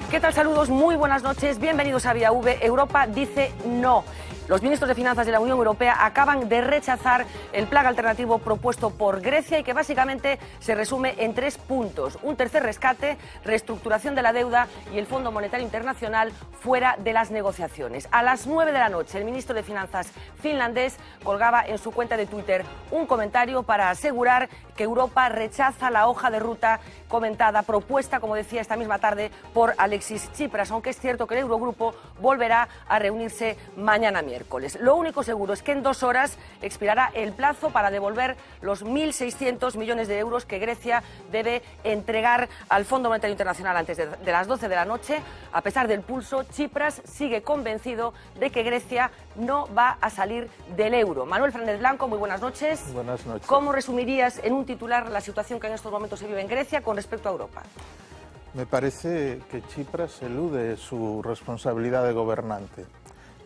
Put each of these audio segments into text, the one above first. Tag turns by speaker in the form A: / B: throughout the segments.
A: ¿Qué tal? Saludos, muy buenas noches, bienvenidos a Vía V. Europa dice no. Los ministros de Finanzas de la Unión Europea acaban de rechazar el plan alternativo propuesto por Grecia y que básicamente se resume en 3 puntos. Un tercer rescate, reestructuración de la deuda y el Fondo Monetario Internacional fuera de las negociaciones. A las 9 de la noche, el ministro de Finanzas finlandés colgaba en su cuenta de Twitter un comentario para asegurar que Europa rechaza la hoja de ruta comentada, propuesta, como decía, esta misma tarde por Alexis Tsipras, aunque es cierto que el Eurogrupo volverá a reunirse mañana miércoles. Lo único seguro es que en 2 horas expirará el plazo para devolver los 1.600 millones de euros que Grecia debe entregar al Fondo Monetario Internacional antes de las 12 de la noche. A pesar del pulso, Tsipras sigue convencido de que Grecia no va a salir del euro. Manuel Fernández Blanco, muy buenas noches.
B: Buenas noches.
A: ¿Cómo resumirías en un titular la situación que en estos momentos se vive en Grecia con respecto a Europa?
B: Me parece que Tsipras elude su responsabilidad de gobernante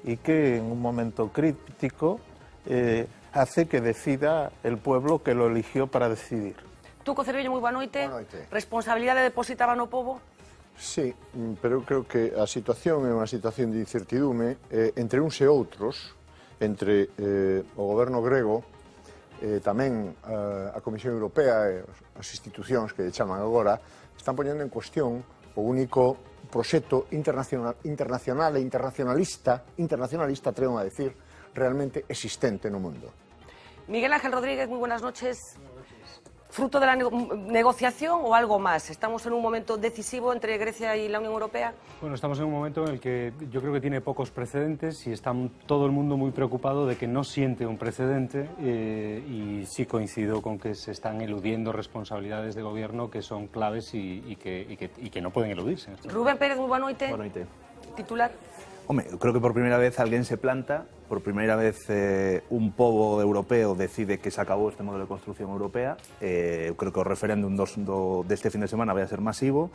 B: y que en un momento crítico hace que decida el pueblo que lo eligió para decidir.
A: Tuco Cervello, moi boa noite. Responsabilidade depositaba no pobo?
C: Sí, pero creo que a situación é unha situación de incertidume entre uns e outros, entre o goberno grego, tamén a Comisión Europea e as institucións que chaman agora, están poñendo en cuestión o único proxecto internacional e internacionalista, atrevo a decir, realmente existente no mundo.
A: Miguel Ángel Rodríguez, muy buenas noches. ¿Fruto de la negociación o algo más? ¿Estamos en un momento decisivo entre Grecia y la Unión Europea?
D: Bueno, estamos en un momento en el que yo creo que tiene pocos precedentes y está todo el mundo muy preocupado de que no siente un precedente y sí coincido con que se están eludiendo responsabilidades de gobierno que son claves y que no pueden eludirse.
A: Rubén Pérez, muy buena noite.
E: Boa noite.
A: Titular.
E: Hombre, creo que por primera vez alguén se planta, por primeira vez un pobo europeo decide que se acabou este modelo de construcción europea. Eu creo que o referéndum deste fin de semana vai a ser masivo.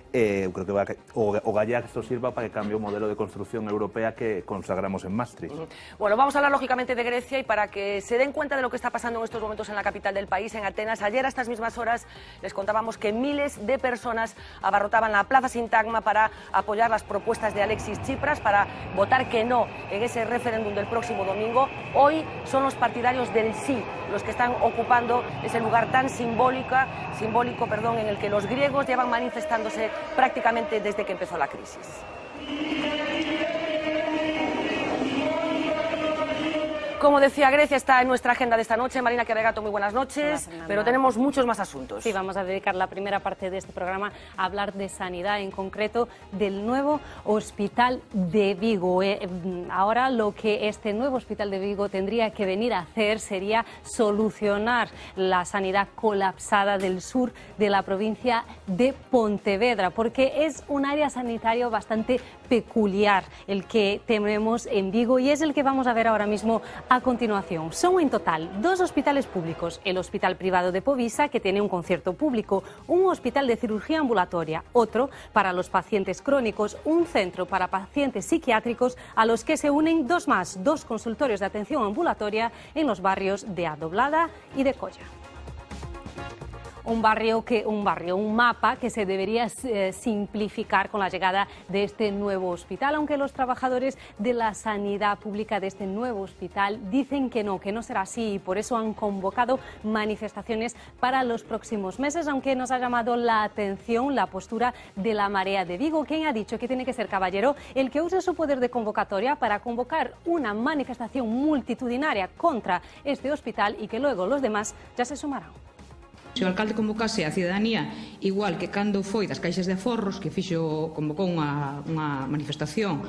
E: Eu creo que o gallá que esto sirva para que cambie o modelo de construcción europea que consagramos en Maastricht.
A: Bueno, vamos a hablar lógicamente de Grecia y para que se den cuenta de lo que está pasando en estos momentos en la capital del país, en Atenas. Ayer a estas mismas horas les contábamos que miles de personas abarrotaban la Plaza Sintagma para apoyar las propuestas de Alexis Tsipras, para votar que no en ese referéndum del próximo domingo. Hoy son los partidarios del sí los que están ocupando ese lugar tan simbólico, en el que los griegos llevan manifestándose prácticamente desde que empezó la crisis. Como decía, Grecia está en nuestra agenda de esta noche. Marina Queregato, muy buenas noches, pero tenemos muchos más asuntos.
F: Sí, vamos a dedicar la primera parte de este programa a hablar de sanidad, en concreto del nuevo Hospital de Vigo. Ahora lo que este nuevo Hospital de Vigo tendría que venir a hacer sería solucionar la sanidad colapsada del sur de la provincia de Pontevedra, porque es un área sanitario bastante peculiar el que tenemos en Vigo y es el que vamos a ver ahora mismo a continuación. Son en total 2 hospitales públicos, el Hospital Privado de Povisa, que tiene un concierto público, un hospital de cirugía ambulatoria, otro para los pacientes crónicos, un centro para pacientes psiquiátricos, a los que se unen 2 más, 2 consultorios de atención ambulatoria en los barrios de Adoblada y de Colla. Un mapa que se debería simplificar con la llegada de este nuevo hospital, aunque los trabajadores de la sanidad pública de este nuevo hospital dicen que no será así y por eso han convocado manifestaciones para los próximos meses, aunque nos ha llamado la atención la postura de la Marea de Vigo, quien ha dicho que tiene que ser Caballero el que use su poder de convocatoria para convocar una manifestación multitudinaria contra este hospital y que luego los demás ya se sumarán.
G: Se o alcalde convocase a cidadanía igual que cando foi das caixas de aforros, que convocou unha manifestación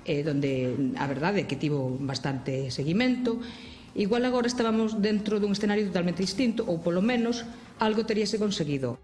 G: donde a verdade é que tivo bastante seguimento, igual agora estábamos dentro dun escenario totalmente distinto ou polo menos algo teríase conseguido.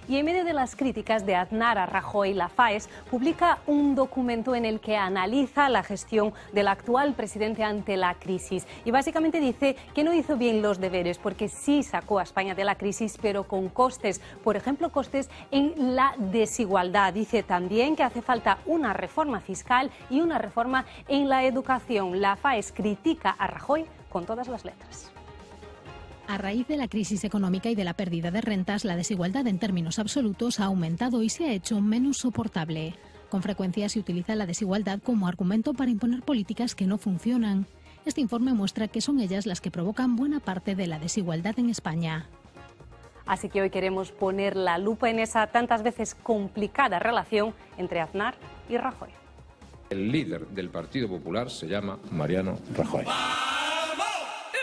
F: Y en medio de las críticas de Aznar a Rajoy, la FAES publica un documento en el que analiza la gestión del actual presidente ante la crisis. Y básicamente dice que no hizo bien los deberes porque sí sacó a España de la crisis, pero con costes. Por ejemplo, costes en la desigualdad. Dice también que hace falta una reforma fiscal y una reforma en la educación. La FAES critica a Rajoy con todas las letras.
H: A raíz de la crisis económica y de la pérdida de rentas, la desigualdad en términos absolutos ha aumentado y se ha hecho menos soportable. Con frecuencia se utiliza la desigualdad como argumento para imponer políticas que no funcionan. Este informe muestra que son ellas las que provocan buena parte de la desigualdad en España.
F: Así que hoy queremos poner la lupa en esa tantas veces complicada relación entre Aznar y Rajoy.
I: El líder del Partido Popular se llama Mariano Rajoy.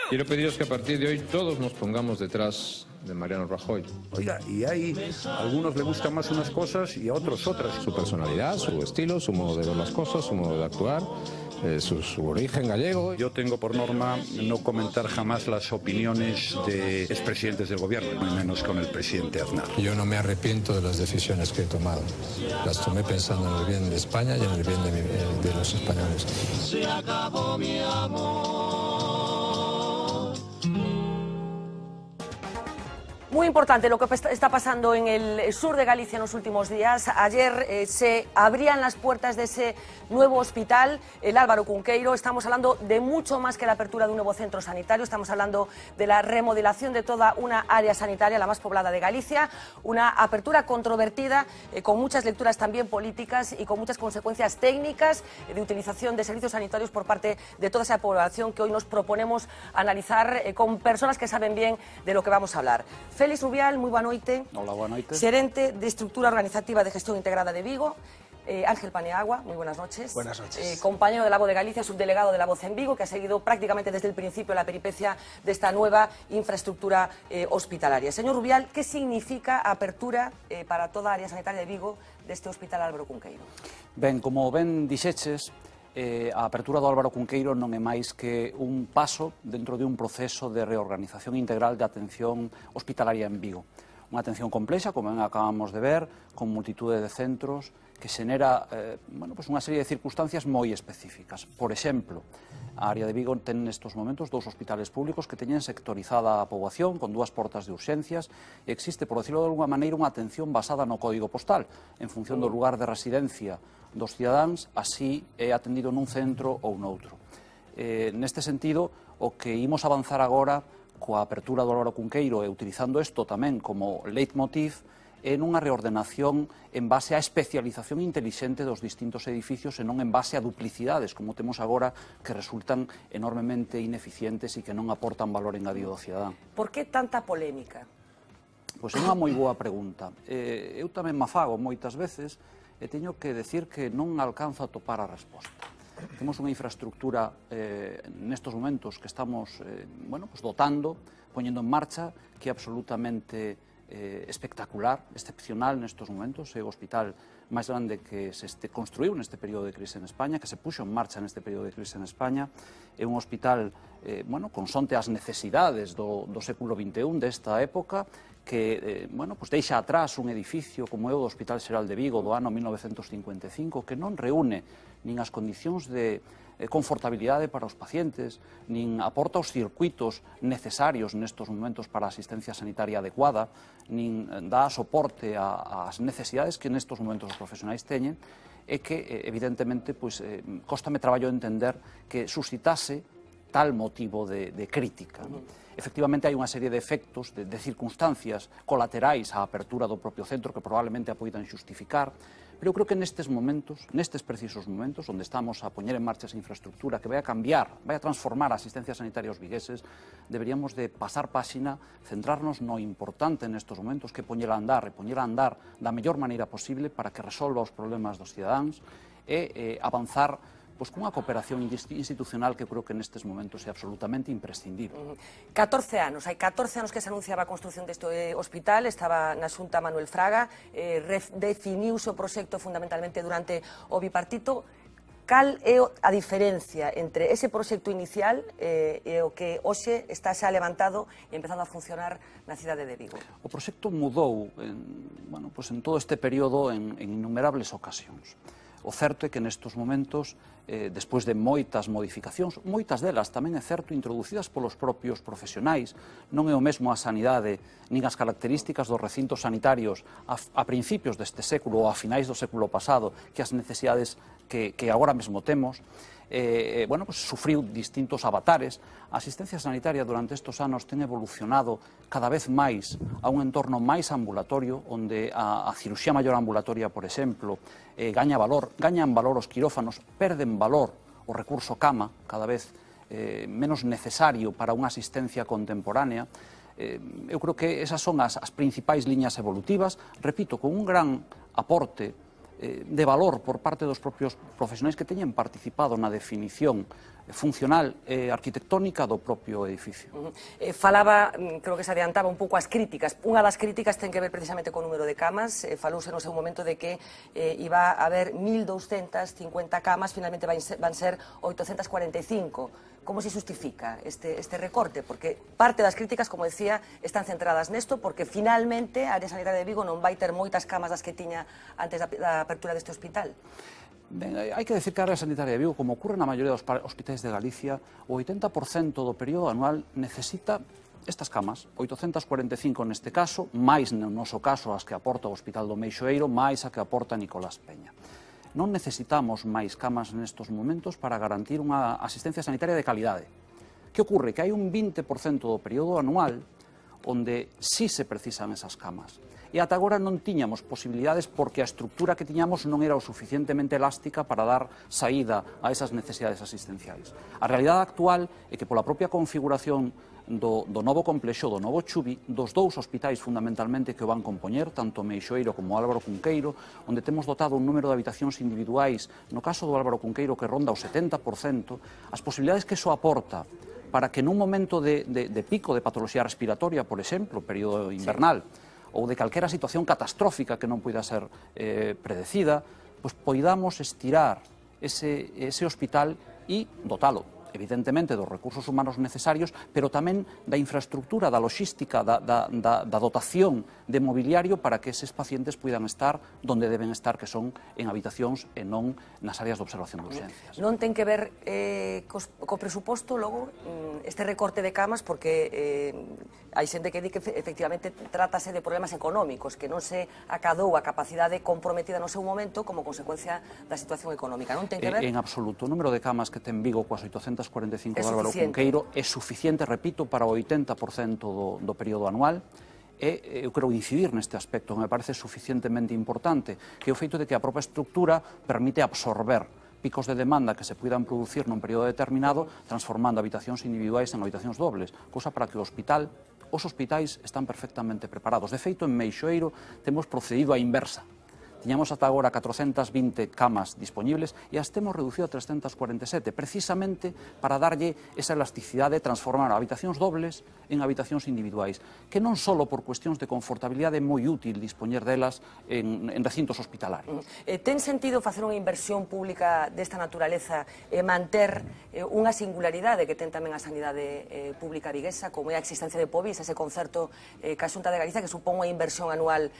I: Quiero pediros que a partir de hoy todos nos pongamos detrás de Mariano Rajoy.
J: Oiga, y hay algunos le gustan más unas cosas y a otros otras.
I: Su personalidad, su estilo, su modo de ver las cosas, su modo de actuar, su origen gallego.
J: Yo tengo por norma no comentar jamás las opiniones de expresidentes del gobierno, ni menos con el presidente Aznar.
K: Yo no me arrepiento de las decisiones que he tomado. Las tomé pensando en el bien de España y en el bien de los españoles.
L: Se acabó mi amor.
A: Muy importante lo que está pasando en el sur de Galicia en los últimos días. Ayer se abrían las puertas de ese nuevo hospital, el Álvaro Cunqueiro. Estamos hablando de mucho más que la apertura de un nuevo centro sanitario. Estamos hablando de la remodelación de toda una área sanitaria, la más poblada de Galicia. Una apertura controvertida, con muchas lecturas también políticas y con muchas consecuencias técnicas de utilización de servicios sanitarios por parte de toda esa población que hoy nos proponemos analizar con personas que saben bien de lo que vamos a hablar. Félix Rubial, moi boa noite.
M: Hola, boa noite.
A: Xerente de Estructura Organizativa de Gestión Integrada de Vigo. Ángel Paniagua, muy buenas noches.
M: Buenas noches.
A: Compañero de La Voz de Galicia, subdelegado de La Voz en Vigo, que ha seguido prácticamente desde el principio la peripecia de esta nueva infraestructura hospitalaria. Señor Rubial, ¿qué significa apertura para toda a área sanitaria de Vigo deste Hospital Álvaro Cunqueiro?
M: Ben, como ben dixeches, a apertura do Álvaro Cunqueiro non é máis que un paso dentro de un proceso de reorganización integral de atención hospitalaria en Vigo. Unha atención complexa, como ben acabamos de ver, con multitude de centros, que xenera unha serie de circunstancias moi específicas. Por exemplo, a área de Vigo ten nestes momentos 2 hospitales públicos que teñen sectorizada a poboación con 2 portas de urxencias e existe, por decirlo de alguma maneira, unha atención basada no código postal, en función do lugar de residencia dos cidadáns, así é atendido nun centro ou noutro. Neste sentido, o que imos avanzar agora coa apertura do Álvaro Cunqueiro e utilizando isto tamén como leitmotiv é nunha reordenación en base á especialización intelixente dos distintos edificios e non en base a duplicidades, como temos agora, que resultan enormemente ineficientes e que non aportan valor engadido ao cidadán.
A: Por que tanta polémica?
M: Pois é unha moi boa pregunta. Eu tamén me afago moitas veces e teño que decir que non alcanzo a topar a resposta. Temos unha infraestructura nestes momentos que estamos dotando, poñendo en marcha, que é absolutamente espectacular, excepcional nestes momentos. É o hospital máis grande que se construiu neste período de crise en España, que se puxo en marcha neste período de crise en España. É un hospital consonte ás necesidades do século XXI desta época, que deixa atrás un edificio como é o do Hospital Xeral de Vigo do ano 1955, que non reúne nin as condicións de confortabilidade para os pacientes, nin aporta os circuitos necesarios nestes momentos para a asistencia sanitaria adecuada, nin dá soporte ás necesidades que nestes momentos os profesionais teñen, e que, evidentemente, cóstame traballo entender que suscitase tal motivo de crítica. Efectivamente, hai unha serie de efectos, de circunstancias colaterais á apertura do propio centro que probablemente a poidan xustificar, pero eu creo que nestes momentos, nestes precisos momentos, onde estamos a poñer en marcha esa infraestructura que vai a cambiar, vai a transformar a asistencia sanitaria aos vigueses, deberíamos de pasar páxina, centrarnos no importante nestes momentos, que poñela a andar e poñela a andar da mellor maneira posible para que resolva os problemas dos cidadáns e avanzar cunha cooperación institucional que creo que nestes momentos é absolutamente imprescindible.
A: 14 anos, hai 14 anos que se anunciaba a construción deste hospital, estaba na Xunta Manuel Fraga, definiuse o proxecto fundamentalmente durante o bipartito. Cal é a diferencia entre ese proxecto inicial e o que hoxe está xa levantado e empezando a funcionar na cidade de Vigo?
M: O proxecto mudou en todo este período en innumerables ocasións. O certo é que nestes momentos, despois de moitas modificacións, moitas delas tamén é certo introducidas polos propios profesionais, non é o mesmo a sanidade nin as características dos recintos sanitarios a principios deste século ou a finais do século pasado que as necesidades que agora mesmo temos. bueno, pues sufriu distintos avatares. A asistencia sanitaria durante estes anos ten evolucionado cada vez máis a un entorno máis ambulatorio, onde a cirurxía maior ambulatoria, por exemplo, gañan valor os quirófanos, perden valor o recurso cama, cada vez menos necesario para unha asistencia contemporánea. Eu creo que esas son as principais liñas evolutivas, repito, con un gran aporte de valor por parte dos propios profesionais que teñen participado na definición funcional e arquitectónica do propio edificio.
A: Falaba, creo que se adiantaba un pouco as críticas. Unha das críticas ten que ver precisamente co número de camas. Falouse no seu momento de que iba a haber 1.250 camas, finalmente van ser 845. Como se justifica este recorte? Porque parte das críticas, como decía, están centradas nesto, porque finalmente a área sanitaria de Vigo non vai ter moitas camas das que tiña antes da apertura deste hospital.
M: Ben, hai que decir que a área sanitaria de Vigo, como ocurre na maioría dos hospitais de Galicia, o 80% do período anual necesita estas camas, 845 neste caso, máis no noso caso as que aporta o Hospital do Meixoeiro, máis a que aporta Nicolás Peña. Non necesitamos máis camas nestes momentos para garantir unha asistencia sanitaria de calidade. Que ocorre? Que hai un 20% do período anual onde sí se precisan esas camas. E ata agora non tiñamos posibilidades porque a estructura que tiñamos non era o suficientemente elástica para dar saída a esas necesidades asistenciais. A realidade actual é que pola propia configuración do novo complexo, do novo Chubi, dos dous hospitais fundamentalmente que o van compoñer, tanto Meixoeiro como Álvaro Cunqueiro, onde temos dotado un número de habitacións individuais, no caso do Álvaro Cunqueiro que ronda o 70%, as posibilidades que iso aporta para que nun momento de pico de patoloxía respiratoria, por exemplo, período invernal, ou de calquera situación catastrófica que non poida ser predecida, pois poidamos estirar ese hospital e dotalo, evidentemente, dos recursos humanos necesarios, pero tamén da infraestructura, da logística, da dotación de mobiliario para que eses pacientes poidan estar donde deben estar, que son en habitacións e non nas áreas de observación de urgencias.
A: Non ten que ver co presuposto, logo, este recorte de camas, porque hai xente que di que efectivamente trátase de problemas económicos, que non se acadou a capacidade comprometida no seu momento como consecuencia da situación económica. Non ten que ver?
M: En absoluto. O número de camas que ten Vigo coas 845 de Álvaro Cunqueiro é suficiente, repito, para o 80% do período anual. E eu quero incidir neste aspecto, que me parece suficientemente importante, que é o feito de que a propia estructura permite absorber picos de demanda que se puidan producir nun período determinado, transformando habitacións individuais en habitacións dobles, cousa para que os hospitais están perfectamente preparados. De feito, en Meixoeiro temos procedido á inversa. Tiñamos ata agora 420 camas disponibles e as temos reducido a 347, precisamente para darlle esa elasticidade de transformar habitacións dobles en habitacións individuais, que non só por cuestións de confortabilidade é moi útil dispoñer delas en recintos hospitalarios.
A: Ten sentido facer unha inversión pública desta naturaleza e manter unha singularidade que ten tamén a sanidade pública viguesa, como é a existencia de Povisa, ese concerto ca Xunta de Galicia que supón unha inversión anual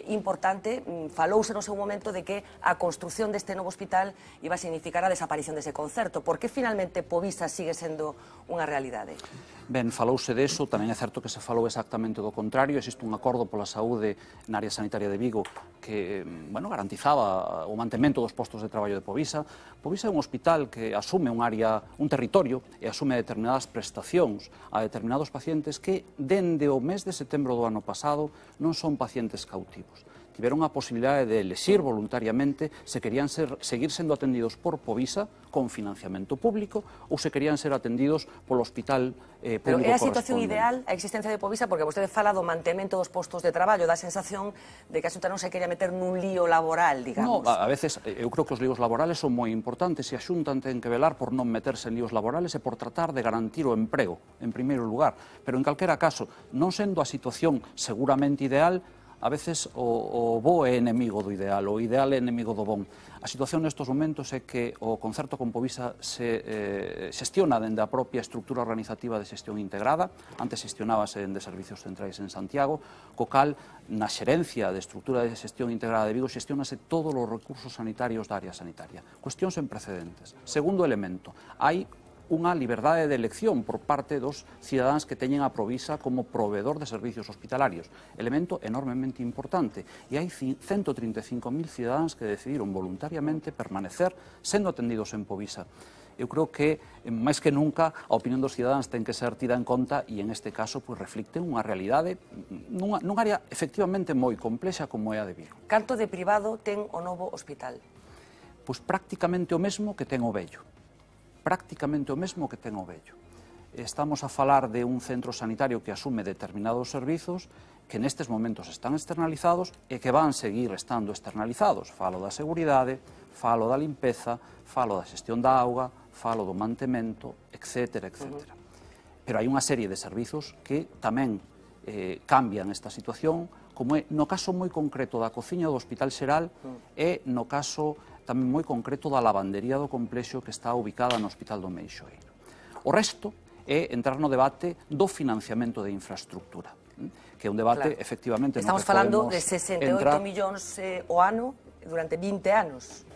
A: importante? Falouse no seu momento de que a construción deste novo hospital iba a significar a desaparición dese concerto. Por que finalmente Povisa sigue sendo unha realidade?
M: Ben, falouse deso, tamén é certo que se falou exactamente do contrario. Existe un acordo pola saúde na área sanitaria de Vigo que, bueno, garantizaba o mantemento dos postos de traballo de Povisa. Povisa é un hospital que asume un área, un territorio e asume determinadas prestacións a determinados pacientes que, dende o mes de setembro do ano pasado, non son pacientes cautivos. Tiveron a posibilidade de elexir voluntariamente se querían seguir sendo atendidos por Povisa con financiamento público ou se querían ser atendidos polo hospital público correspondente.
A: Pero é a situación ideal a existencia de Povisa, porque vostede fala do mantemento dos postos de traballo, dá a sensación de que a Xunta non se quería meter nun lío laboral, digamos.
M: No, a veces eu creo que os líos laborales son moi importantes e a Xunta ten que velar por non meterse en líos laborales e por tratar de garantir o emprego, en primeiro lugar. Pero en calquera caso, non sendo a situación seguramente ideal, a veces o bo é enemigo do ideal, o ideal é enemigo do bon. A situación nestes momentos é que o concerto con Povisa se xestiona dende a propia estructura organizativa de xestión integrada, antes xestionábase de servicios centrais en Santiago, co cal na xerencia de estructura de xestión integrada de Vigo xestionase todos os recursos sanitarios da área sanitaria. Cuestións sen precedentes. Segundo elemento, hai unha liberdade de elección por parte dos cidadáns que teñen a Provisa como proveedor de servicios hospitalarios. Elemento enormemente importante. E hai 135.000 cidadáns que decidiron voluntariamente permanecer sendo atendidos en Povisa. Eu creo que, máis que nunca, a opinión dos cidadáns ten que ser tida en conta e, en este caso, reflicten unha realidade nunha área efectivamente moi complexa como é a de Vigo.
A: Canto de privado ten o novo hospital?
M: Pois prácticamente o mesmo que ten o vello. Prácticamente o mesmo que ten o vello. Estamos a falar de un centro sanitario que asume determinados servizos que nestes momentos están externalizados e que van seguir estando externalizados. Falo da seguridade, falo da limpeza, falo da xestión da auga, falo do mantemento, etc. Pero hai unha serie de servizos que tamén cambian esta situación, como é no caso moi concreto da cociña do Hospital Xeral e no caso tamén moi concreto da lavandería do complexo que está ubicada no Hospital do Meixoeiro. O resto é entrar no debate do financiamento de infraestructura, que é un debate, efectivamente,
A: Estamos falando de 68 millóns o ano durante 20 anos.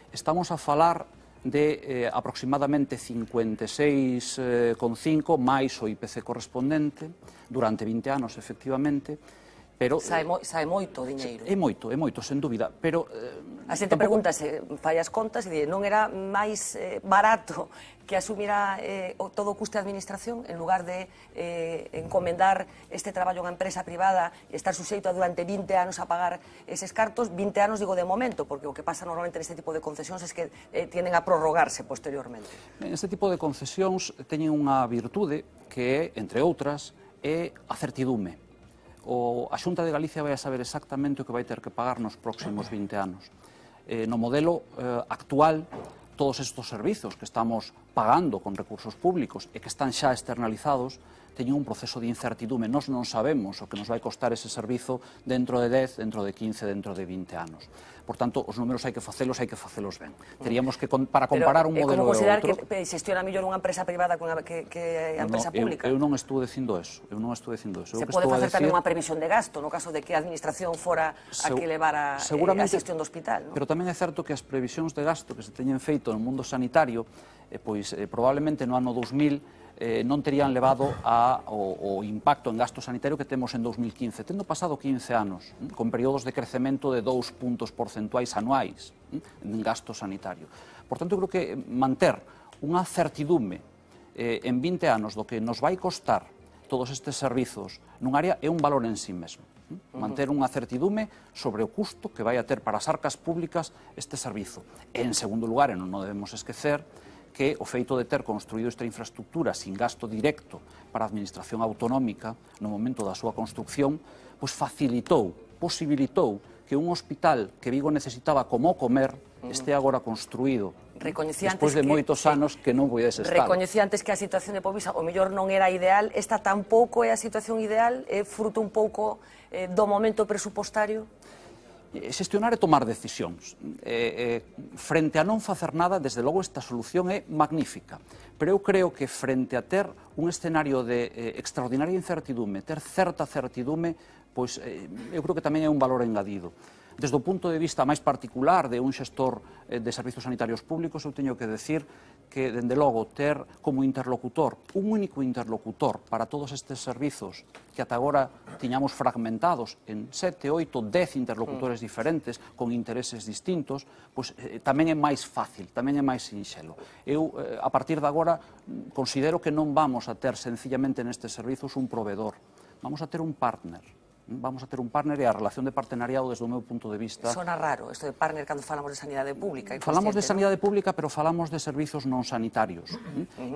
M: Estamos a falar de aproximadamente 56,5 máis o IPC correspondente durante 20 anos, efectivamente, pero
A: sae moito diñeiro.
M: É moito, sen dúbida, pero
A: a xente pregúntase, fai as contas e di, non era máis barato que asumira todo o custe de administración en lugar de encomendar este traballo a unha empresa privada e estar suxeito a durante 20 anos a pagar eses cartos? 20 anos digo de momento, porque o que pasa normalmente neste tipo de concesións é que tienden a prorrogarse posteriormente.
M: Este tipo de concesións teñen unha virtude que, entre outras, é a certidume. A Xunta de Galicia vai a saber exactamente o que vai ter que pagar nos próximos 20 anos. No modelo actual, todos estes servizos que estamos pagando con recursos públicos e que están xa externalizados teñen un proceso de incertidume. Nós non sabemos o que nos vai costar ese servizo dentro de 10, dentro de 15, dentro de 20 anos. Por tanto, os números hai que facelos ben. Teríamos que, para comparar un modelo e outro...
A: Como considerar que xestiona mellor unha empresa privada que a empresa pública?
M: Eu non estou dicindo eso.
A: Se pode facer tamén unha previsión de gasto no caso de que a administración fora a que levara a xestión do hospital, non?
M: Pero tamén é certo que as previsións de gasto que se teñen feito no mundo sanitario, probablemente no ano 2000 non terían levado ao impacto en gasto sanitario que temos en 2015, tendo pasado 15 anos, con períodos de crecemento de 2 puntos porcentuais anuais en gasto sanitario. Por tanto, eu creo que manter unha certidume en 20 anos do que nos vai costar todos estes servizos nun área é un valor en sí mesmo. Manter unha certidume sobre o custo que vai a ter para as arcas públicas este servizo. E, en segundo lugar, e non debemos esquecer, que o feito de ter construído esta infraestructura sin gasto directo para a administración autonómica no momento da súa construcción, pois posibilitou que un hospital que Vigo necesitaba como comer este agora construído despois de moitos anos que non pudese estar.
A: Recoñecía antes que a situación de Povisa o mellor non era ideal, esta tampouco é a situación ideal, é fruto un pouco do momento presupostario?
M: Xestionar e tomar decisións. Frente a non facer nada, desde logo esta solución é magnífica, pero eu creo que frente a ter un escenario de extraordinaria incertidume, ter certa certidume, pois eu creo que tamén é un valor engadido. Desde o punto de vista máis particular de un xestor de servizos sanitarios públicos, eu teño que decir que, dende logo, ter como interlocutor, un único interlocutor para todos estes servizos que ata agora tiñamos fragmentados en 7, 8, 10 interlocutores diferentes con intereses distintos, pois tamén é máis fácil, tamén é máis sinxelo. Eu, a partir de agora, considero que non vamos a ter sencillamente nestes servizos un proveedor, vamos a ter un partner. Vamos a ter un partner e a relación de partenariado desde o meu punto de vista...
A: Sona raro isto de partner cando falamos de sanidade pública.
M: Falamos de sanidade pública, pero falamos de servizos non sanitarios.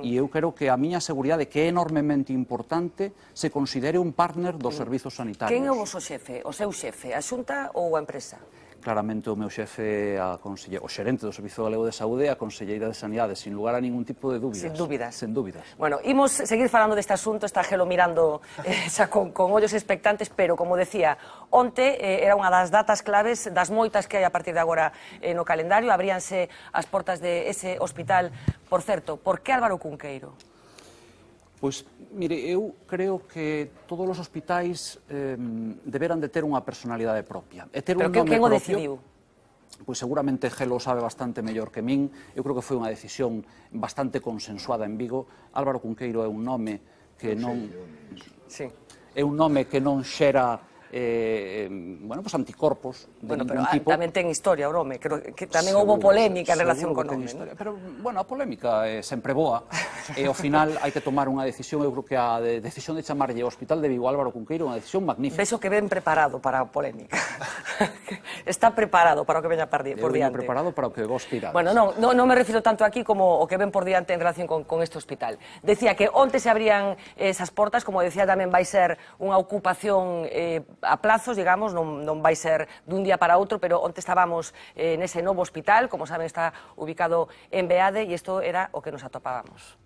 M: E eu creo que a miña seguridade, que é enormemente importante, se considere un partner dos servizos sanitarios.
A: Quen é o vosso xefe, o seu xefe, a Xunta ou a empresa?
M: Claramente o meu xefe, o xerente do Servizo Galego de Saúde e a conselleira de Sanidade, sin lugar a ningún tipo de dúbidas.
A: Sin dúbidas.
M: Sen dúbidas.
A: Bueno, imos seguir falando deste asunto, está Gelo mirando xa con ollos expectantes, pero, como decía, onte era unha das datas claves das moitas que hai a partir de agora no calendario, abríanse as portas de ese hospital. Por certo, por que Álvaro Cunqueiro?
M: Pois, mire, eu creo que todos os hospitais deberan de ter unha personalidade propia.
A: Pero quen o decidiu?
M: pois seguramente Gelo sabe bastante mellor que min. Eu creo que foi unha decisión bastante consensuada en Vigo. Álvaro Cunqueiro é un nome que non...
A: Sí.
M: É un nome que non xera bueno, pues anticorpos de ningún tipo.
A: Tamén ten historia, o nome. Creo que tamén houve polémica en relación con o nome.
M: Pero, bueno, a polémica é sempre boa. E ao final hai que tomar unha decisión. Eu creo que a decisión de chamarlle ao Hospital de Vigo Álvaro Cunqueiro é unha decisión magnífica.
A: Vexo que ven preparado para a polémica. Está preparado para o que veña por diante.
M: Eu veño preparado para o que vos tirades.
A: Bueno, non me refiro tanto aquí como o que ven por diante en relación con este hospital. Decía que onte se abrían esas portas, como decía, tamén vai ser unha ocupación a plazos, digamos, non vai ser dun día para outro, pero onte estábamos nese novo hospital, como saben está ubicado en Beade, e isto era o que nos atopábamos.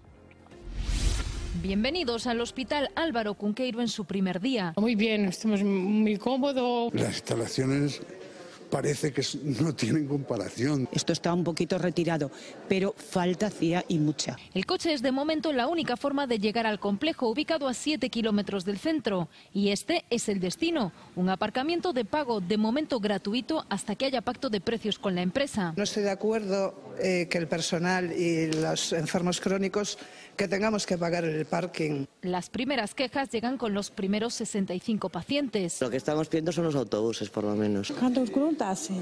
N: Bienvenidos al Hospital Álvaro Cunqueiro en su primer día.
O: Muy bien, estamos muy cómodos.
P: Las instalaciones parece que no tienen comparación.
Q: Esto está un poquito retirado, pero falta hacía y mucha.
N: El coche es de momento la única forma de llegar al complejo, ubicado a 7 kilómetros del centro. Y este es el destino, un aparcamiento de pago de momento gratuito hasta que haya pacto de precios con la empresa.
R: No estoy de acuerdo que el personal y los enfermos crónicos que tengamos que pagar el parking.
N: Las primeras quejas llegan con los primeros 65 pacientes.
S: Lo que estamos pidiendo son los autobuses, por lo menos.
T: ¿Cuántos hace?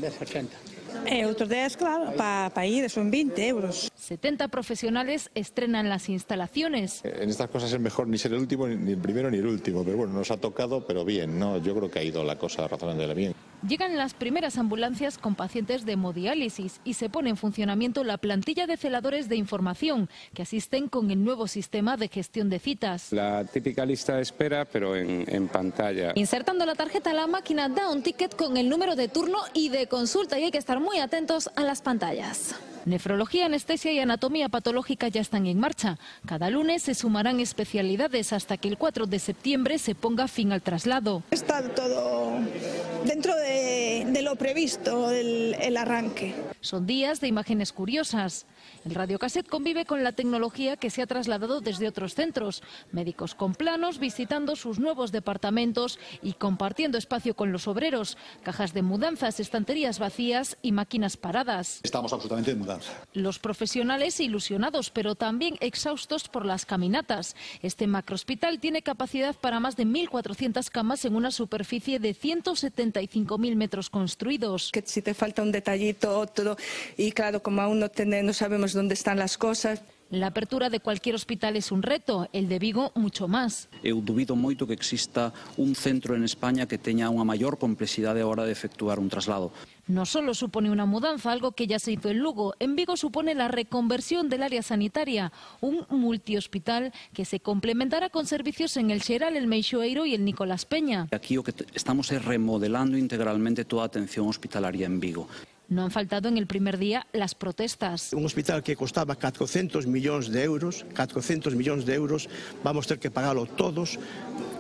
O: 10,80.
T: Otros días, claro, para ir son 20 euros.
N: 70 profesionales estrenan las instalaciones.
U: En estas cosas es mejor ni ser el último, ni el primero, ni el último. Pero bueno, nos ha tocado, pero bien, ¿no? Yo creo que ha ido la cosa razonablemente bien.
N: Llegan las primeras ambulancias con pacientes de hemodiálisis y se pone en funcionamiento la plantilla de celadores de información que asisten con el nuevo sistema de gestión de citas.
V: La típica lista de espera, pero en pantalla.
N: Insertando la tarjeta, la máquina da un ticket con el número de turno y de consulta, y hay que estar muy atentos a las pantallas. Nefrología, anestesia y anatomía patológica ya están en marcha. Cada lunes se sumarán especialidades hasta que el 4 de septiembre se ponga fin al traslado.
T: Está todo dentro de lo previsto, el arranque.
N: Son días de imágenes curiosas. El radiocassette convive con la tecnología que se ha trasladado desde otros centros. Médicos con planos visitando sus nuevos departamentos y compartiendo espacio con los obreros. Cajas de mudanzas, estanterías vacías y máquinas paradas.
W: Estamos absolutamente en mudanza.
N: Los profesionales ilusionados, pero también exhaustos por las caminatas. Este macrohospital tiene capacidad para más de 1.400 camas en una superficie de 175.000 metros construidos.
T: Que si te falta un detallito, todo, y claro, como aún no sabemos dónde están las cosas.
N: La apertura de cualquier hospital es un reto, el de Vigo mucho más.
M: Eu dubido moito que exista un centro en España que teña unha maior complexidade a hora de efectuar un traslado.
N: No solo supone una mudanza, algo que ya se hizo en Lugo. En Vigo supone la reconversión del área sanitaria, un multihospital que se complementará con servicios en el Xeral, el Meixoeiro y el Nicolás Peña.
M: Aquí o que estamos é remodelando integralmente toda a atención hospitalaria en Vigo.
N: No han faltado en el primer día las protestas.
X: Un hospital que costaba 400 millóns de euros, vamos ter que pagalo todos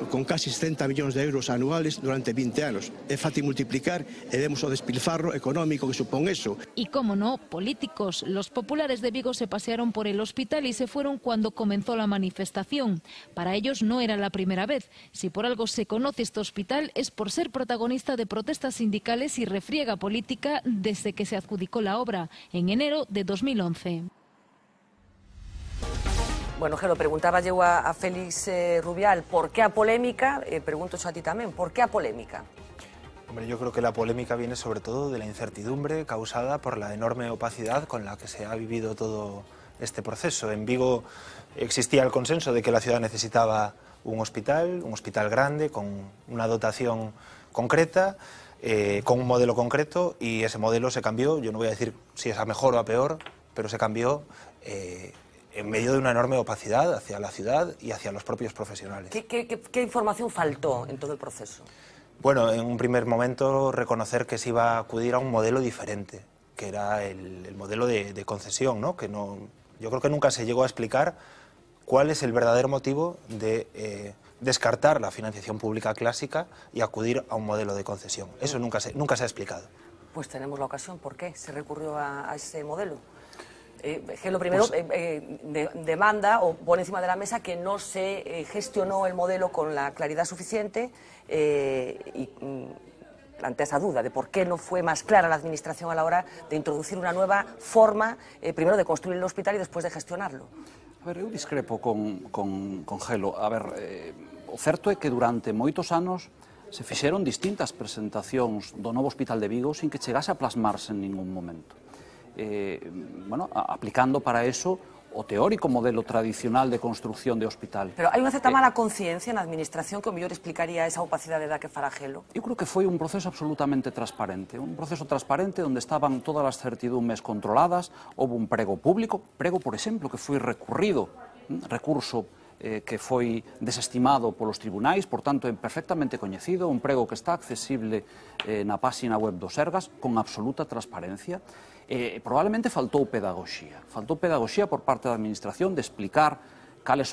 X: con casi 70 millóns de euros anuales durante 20 anos. É fácil multiplicar e vemos o despilfarro económico que supón eso.
N: Y cómo no, políticos. Los populares de Vigo se pasearon por el hospital y se fueron cuando comenzó la manifestación. Para ellos no era la primera vez. Si por algo se conoce este hospital es por ser protagonista de protestas sindicales y refriega política desde que se adjudicó la obra en enero de 2011.
A: Bueno, Gelo, preguntaba yo a Félix Rubial, ¿por qué a polémica? Pregunto eso a ti también, ¿por qué a polémica?
Y: Hombre, yo creo que la polémica viene sobre todo de la incertidumbre causada por la enorme opacidad con la que se ha vivido todo este proceso. En Vigo existía el consenso de que la ciudad necesitaba un hospital grande, con una dotación concreta, con un modelo concreto, y ese modelo se cambió, yo no voy a decir si es a mejor o a peor, pero se cambió en medio de una enorme opacidad hacia la ciudad y hacia los propios profesionales.
A: ¿Qué información faltó en todo el proceso?
Y: Bueno, en un primer momento reconocer que se iba a acudir a un modelo diferente, que era el modelo de concesión, ¿no? Que no, yo creo que nunca se llegó a explicar cuál es el verdadero motivo de descartar la financiación pública clásica y acudir a un modelo de concesión. Eso nunca se ha explicado.
A: Pues tenemos la ocasión. ¿Por qué se recurrió a ese modelo? Gelo primero demanda o pone encima de la mesa que no se gestionó el modelo con la claridad suficiente y plantea esa duda de por qué no fue más clara la Administración a la hora de introducir una nueva forma, primero de construir el hospital y después de gestionarlo.
M: A ver, eu discrepo con Gelo. A ver, o certo é que durante moitos anos se fixeron distintas presentacións do novo Hospital de Vigo sin que chegase a plasmarse en ningún momento. Bueno, aplicando para eso o teórico modelo tradicional de construcción de hospital.
A: Pero hai unha certa mala conciencia na Administración que o mellor explicaría esa opacidade da que fala Gelo?
M: Eu creo que foi un proceso absolutamente transparente, onde estaban todas as certidumes controladas, houve un prego público, por exemplo, que foi recurrido, recurso que foi desestimado polos tribunais, por tanto, é perfectamente coñecido, un prego que está accesible na páxina web do Sergas, con absoluta transparencia. Probablemente faltou pedagogía por parte da Administración de explicar cales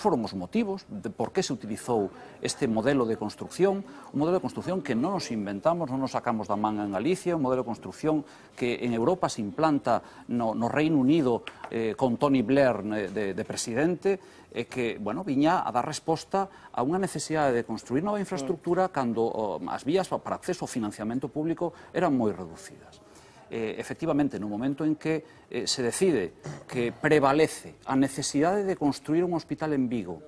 M: foron os motivos de por que se utilizou este modelo de construcción, un modelo de construcción que non nos inventamos, non nos sacamos da manga en Galicia, un modelo de construcción que en Europa se implanta no Reino Unido con Tony Blair de presidente, e que, bueno, viña a dar resposta a unha necesidade de construir nova infraestructura cando as vías para acceso ao financiamento público eran moi reducidas. Efectivamente, no momento en que se decide que prevalece a necesidade de construir un hospital en Vigo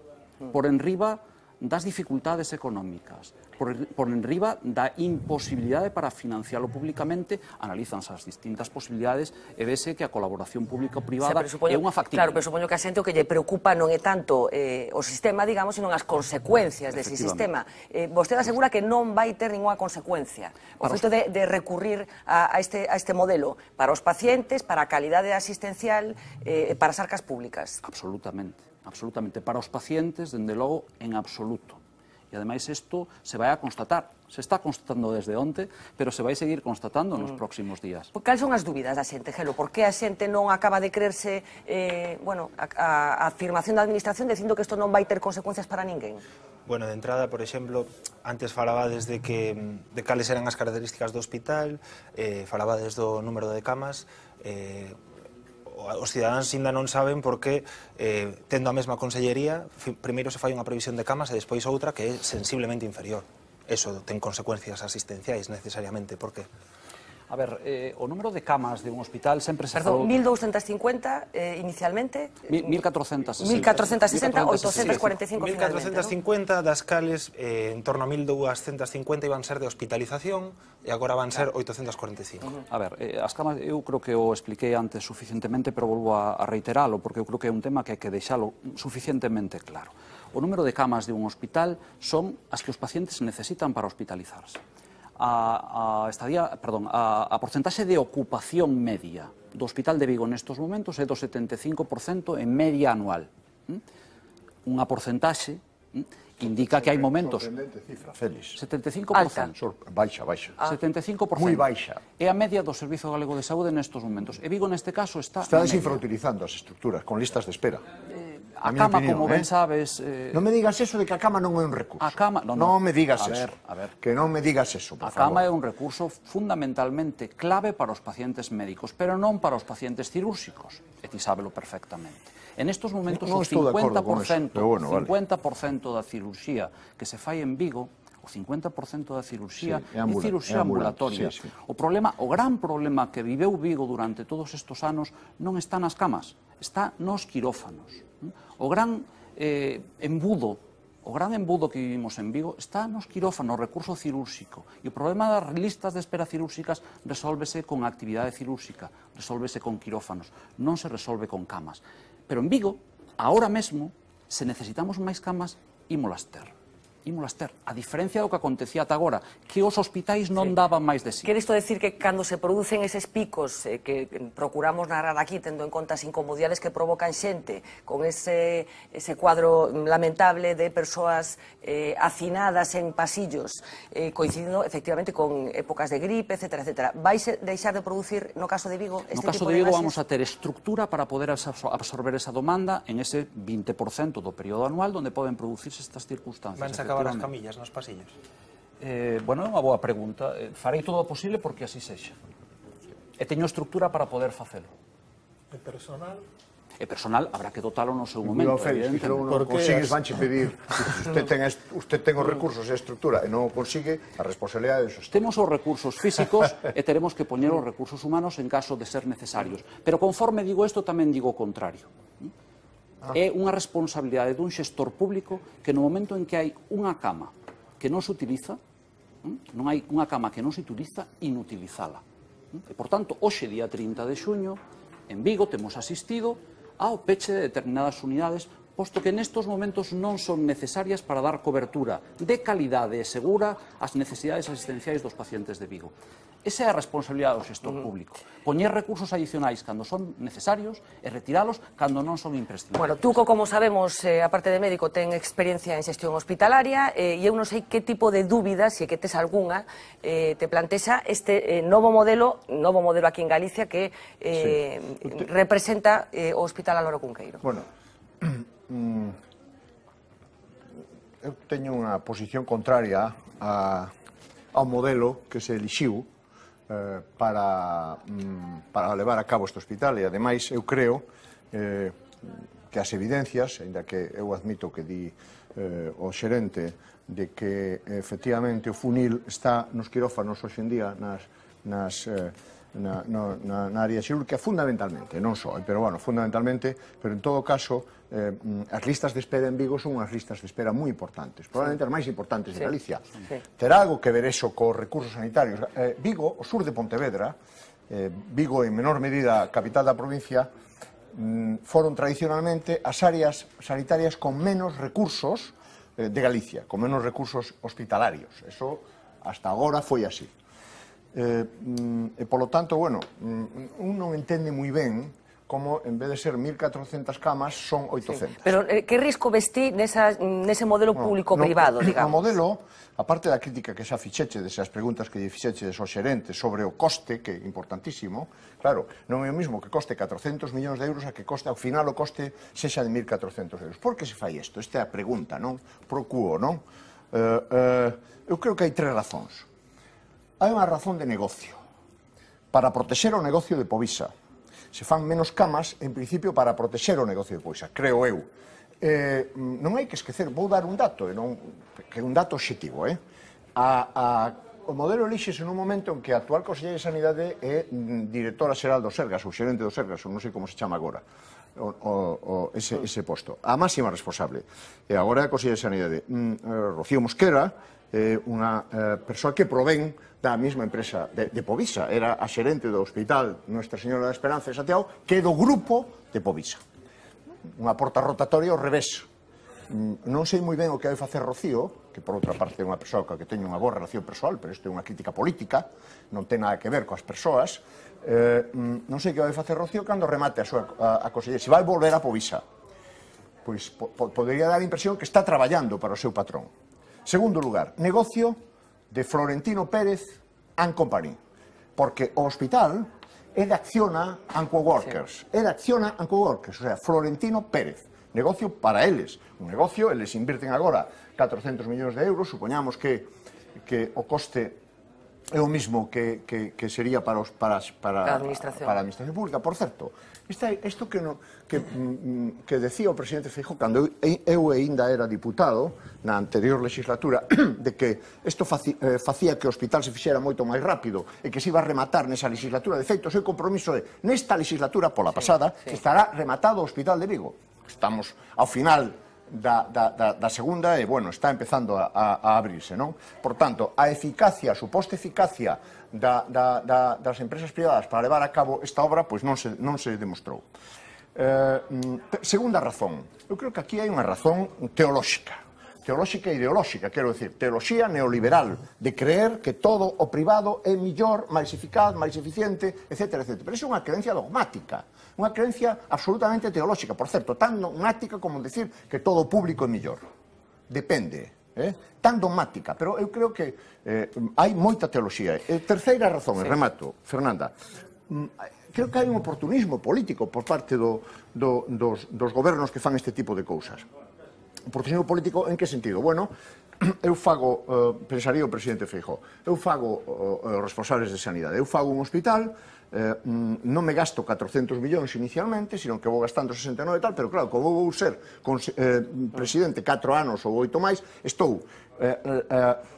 M: por enriba das dificultades económicas, por enriba da imposibilidade para financialo públicamente, analízanse as distintas posibilidades e vese que a colaboración público-privada é unha factible.
A: Claro, pero supoño que a xente o que lle preocupa non é tanto o sistema, digamos, sino as consecuencias dese sistema. Vostede asegura que non vai ter ninguna consecuencia o feito de recurrir a este modelo para os pacientes, para a calidade asistencial, para as arcas públicas.
M: Absolutamente. Para os pacientes, dende logo, en absoluto. E, ademais, isto se vai a constatar. Se está constatando desde onte, pero se vai seguir constatando nos próximos días.
A: Cales son as dúbidas da xente, Gelo? Por que a xente non acaba de creerse a afirmación da Administración dicindo que isto non vai ter consecuencias para ninguén?
Y: Bueno, de entrada, por exemplo, antes falabades de cales eran as características do hospital, falabades do número de camas, os cidadáns ainda non saben porque, tendo a mesma consellería, primeiro se fai unha previsión de camas e despois outra que é sensiblemente inferior. Eso ten consecuencias asistenciais necesariamente. Por que?
M: A ver, o número de camas de un hospital sempre se
A: falou... Perdón, 1.250 inicialmente?
M: 1.460.
A: 1.460, 845 finalmente,
Y: 1.450, das cales en torno a 1.250 iban ser de hospitalización e agora van ser 845.
M: A ver, as camas, eu creo que o expliquei antes suficientemente, pero volvo a reiteralo, porque eu creo que é un tema que hai que deixalo suficientemente claro. O número de camas de un hospital son as que os pacientes necesitan para hospitalizarse. A porcentaxe de ocupación media do Hospital de Vigo nestes momentos é do 75% en media anual. Unha porcentaxe indica que hai momentos...
B: Sorprendente cifra, Félix.
M: 75%.
B: Baixa.
M: 75%.
B: Moi baixa.
M: É a media do Servizo Galego de Saúde nestes momentos. E Vigo, neste caso, está...
B: Está desinfrautilizando as estruturas, con listas de espera.
M: A cama, como ben sabes...
B: Non me digas eso de que a cama non é un recurso. Non me digas eso. Que non me digas eso, por favor.
M: A cama é un recurso fundamentalmente clave para os pacientes médicos, pero non para os pacientes cirúrxicos. E ti sábelo perfectamente. En estes momentos, o 50% da cirurxía que se fai en Vigo, o 50% da cirurxía é cirurxía ambulatoria. O gran problema que viveu Vigo durante todos estes anos non está nas camas, está nos quirófanos. O gran embudo que vivimos en Vigo está nos quirófanos, recurso cirúrxico. E o problema das listas de espera cirúrxicas resolvese con actividade cirúrxica, resolvese con quirófanos, non se resolve con camas. Pero en Vigo, ahora mesmo, se necesitamos máis camas, ímolas ter. A diferencia do que acontecía ata agora, que os hospitais non daban máis de sí.
A: Quere isto decir que cando se producen eses picos que procuramos narrar aquí, tendo en conta as incomodidades que provocan xente, con ese cuadro lamentable de persoas hacinadas en pasillos, coincidindo efectivamente con épocas de gripe, etcétera, vai deixar de producir, no caso de Vigo, este tipo de gases?
M: No caso de Vigo vamos a ter estructura para poder absorber esa demanda en ese 20% do período anual onde poden producirse estas circunstancias.
Y: As camillas nos pasillos?
M: Bueno, é unha boa pregunta. Farei todo o posible porque así sexa. E teño estructura para poder facelo.
C: El personal?
M: E personal habrá que dotalo no seu momento,
B: evidentemente. Non consigues, vanche pedir, usted ten os recursos e a estructura e non o consigue, a responsabilidade de eso.
M: Temos os recursos físicos e teremos que poñer os recursos humanos en caso de ser necesarios. Pero conforme digo isto, tamén digo o contrario. É unha responsabilidade dun xestor público que no momento en que hai unha cama que non se utiliza, non hai unha cama que non se utiliza, inutilizala. E, por tanto, hoxe, día 30 de xuño, en Vigo temos asistido ao peche de determinadas unidades, posto que nestos momentos non son necesarias para dar cobertura de calidade e segura ás necesidades asistenciais dos pacientes de Vigo. Esa é a responsabilidade do xestor público. Poñer recursos adicionais cando son necesarios e retiralos cando non son imprescindibles.
A: Bueno, tú, como sabemos, aparte de médico, ten experiencia en xestión hospitalaria e eu non sei que tipo de dúbidas, se que tes algunha, te plantexa este novo modelo aquí en Galicia que representa o Hospital Álvaro Cunqueiro.
B: Bueno, eu teño unha posición contraria ao modelo que se elixiu para levar a cabo este hospital e, ademais, eu creo que as evidencias, ainda que eu admito que di o xerente de que, efectivamente, o funil está nos quirófanos hoxe en día na área xirúrgica, fundamentalmente, non só, pero, bueno, fundamentalmente, pero en todo caso, as listas de espera en Vigo son unhas listas de espera moi importantes, probablemente as máis importantes de Galicia. Terá algo que ver eso cos recursos sanitarios. Vigo, o sur de Pontevedra, Vigo en menor medida capital da provincia, foron tradicionalmente as áreas sanitarias con menos recursos de Galicia, con menos recursos hospitalarios. Eso hasta agora foi así. E, polo tanto, bueno, un non entende moi ben como, en vez de ser 1.400 camas, son 800.
A: Pero que risco vestí nese modelo público-privado, digamos?
B: O modelo, aparte da crítica que xa fixeche, desas preguntas que lle fixeche ao xerente sobre o coste, que é importantísimo, claro, non é o mismo que coste 400 millóns de euros a que coste, ao final o coste sexa de 1.400 euros. Por que se fai isto? Esta é a pregunta, non? Pro quo, non? Eu creo que hai tres razóns. Hai unha razón de negocio. Para protexer o negocio de Povisa. Se fan menos camas, en principio, para protexer o negocio de Povisa, creo eu. Non hai que esquecer, vou dar un dato, que é un dato obxectivo. O modelo elíxese nun momento en que a actual Conselleira de Sanidade é directora xeral do Sergas, ou xerente do Sergas, ou non sei como se chama agora, ese posto. A máxima responsable. E agora é a Conselleira de Sanidade. Rocío Mosquera, unha persoa que provén da mesma empresa de Povisa, era a xerente do Hospital Nuestra Señora da Esperanza de Santiago, que é do grupo de Povisa. Unha porta rotatoria ao revés. Non sei moi ben o que vai facer Rocío, que por outra parte é unha persoa que teño unha boa relación persoal, pero isto é unha crítica política, non ten nada que ver coas persoas. Non sei que vai facer Rocío cando remate a conselleira. Se vai volver a Povisa, pois podería dar a impresión que está traballando para o seu patrón. Segundo lugar, negocio de Florentino Pérez and Company, porque o hospital é de Acciona and Coworkers, é de Acciona and Coworkers, o sea, Florentino Pérez, negocio para eles, un negocio, eles invirten agora 400 millóns de euros, supoñamos que o coste é o mismo que sería para a administración pública. Por certo, isto que decía o presidente Feijóo cando eu ainda era diputado na anterior legislatura, de que isto facía que o hospital se fixera moito máis rápido e que se iba a rematar nesa legislatura. De feito, o seu compromiso é, nesta legislatura, pola pasada, que estará rematado o Hospital de Vigo. Estamos ao final da segunda e, bueno, está empezando a abrirse, non? Por tanto, a eficacia, a suposta eficacia das empresas privadas para levar a cabo esta obra, pois non se demostrou. Segunda razón, eu creo que aquí hai unha razón teolóxica e ideolóxica, quero dicir, teoloxía neoliberal, de creer que todo o privado é millor, máis eficaz, máis eficiente, etc. Pero iso é unha creencia dogmática, unha creencia absolutamente teolóxica, por certo, tan dogmática como decir que todo o público é millor. Depende, tan dogmática, pero eu creo que hai moita teoloxía. Terceira razón, remato, Fernanda, creo que hai un oportunismo político por parte dos gobernos que fan este tipo de cousas. Oportunismo político en que sentido? Bueno, eu fago, pensaría o presidente Feijóo, eu fago os responsables de sanidade, eu fago un hospital, non me gasto 400 millóns inicialmente, sino que vou gastando 69 e tal, pero claro, como vou ser presidente 4 anos ou 8 máis, estou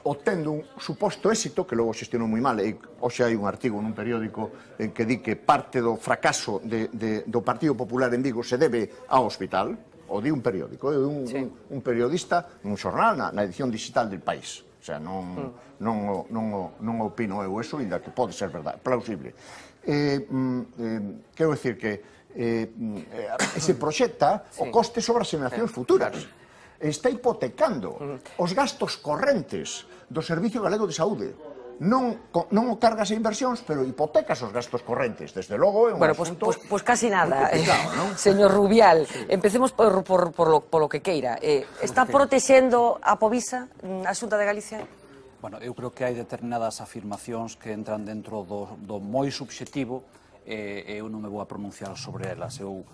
B: obtendo un suposto éxito, que logo xestionou moi mal, e hoxe hai un artigo nun periódico que di que parte do fracaso do Partido Popular en Vigo se debe ao hospital, o di un periódico, un periodista nun xornal na edición digital del País. O sea, non opino eu eso, ainda que pode ser verdade, plausible. Quero dicir que se proxecta o coste sobre as xeracións futuras. Está hipotecando os gastos correntes do Servicio Galego de Saúde. Non o cargas a inversións, pero hipotecas os gastos correntes. Desde logo, é un asunto...
A: Pues casi nada, señor Rubial. Empecemos por lo que queira. Está protexendo a Povisa, a Xunta de Galicia?
M: Bueno, eu creo que hai determinadas afirmacións que entran dentro do moi subxetivo e eu non me vou a pronunciar sobre elas. Eu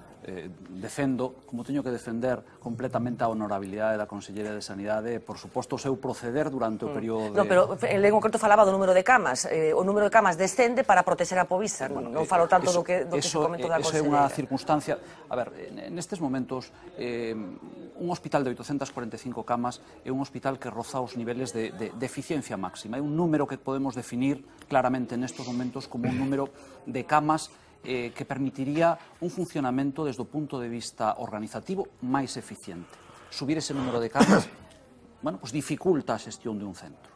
M: defendo, como teño que defender completamente a honorabilidade da Conselleira de Sanidade e, por suposto, o seu proceder durante o período de...
A: Non, pero en concreto falaba do número de camas. O número de camas descende para protexer a Povisa. Non falo tanto do que se comentou da Conselleira.
M: Eso é unha circunstancia... A ver, nestes momentos, un hospital de 845 camas é un hospital que roza os niveles de eficiencia máxima. É un número que podemos definir claramente nestes momentos como un número de camas que permitiría un funcionamento desde o punto de vista organizativo máis eficiente. Subir ese número de camas, bueno, pues dificulta a xestión de un centro.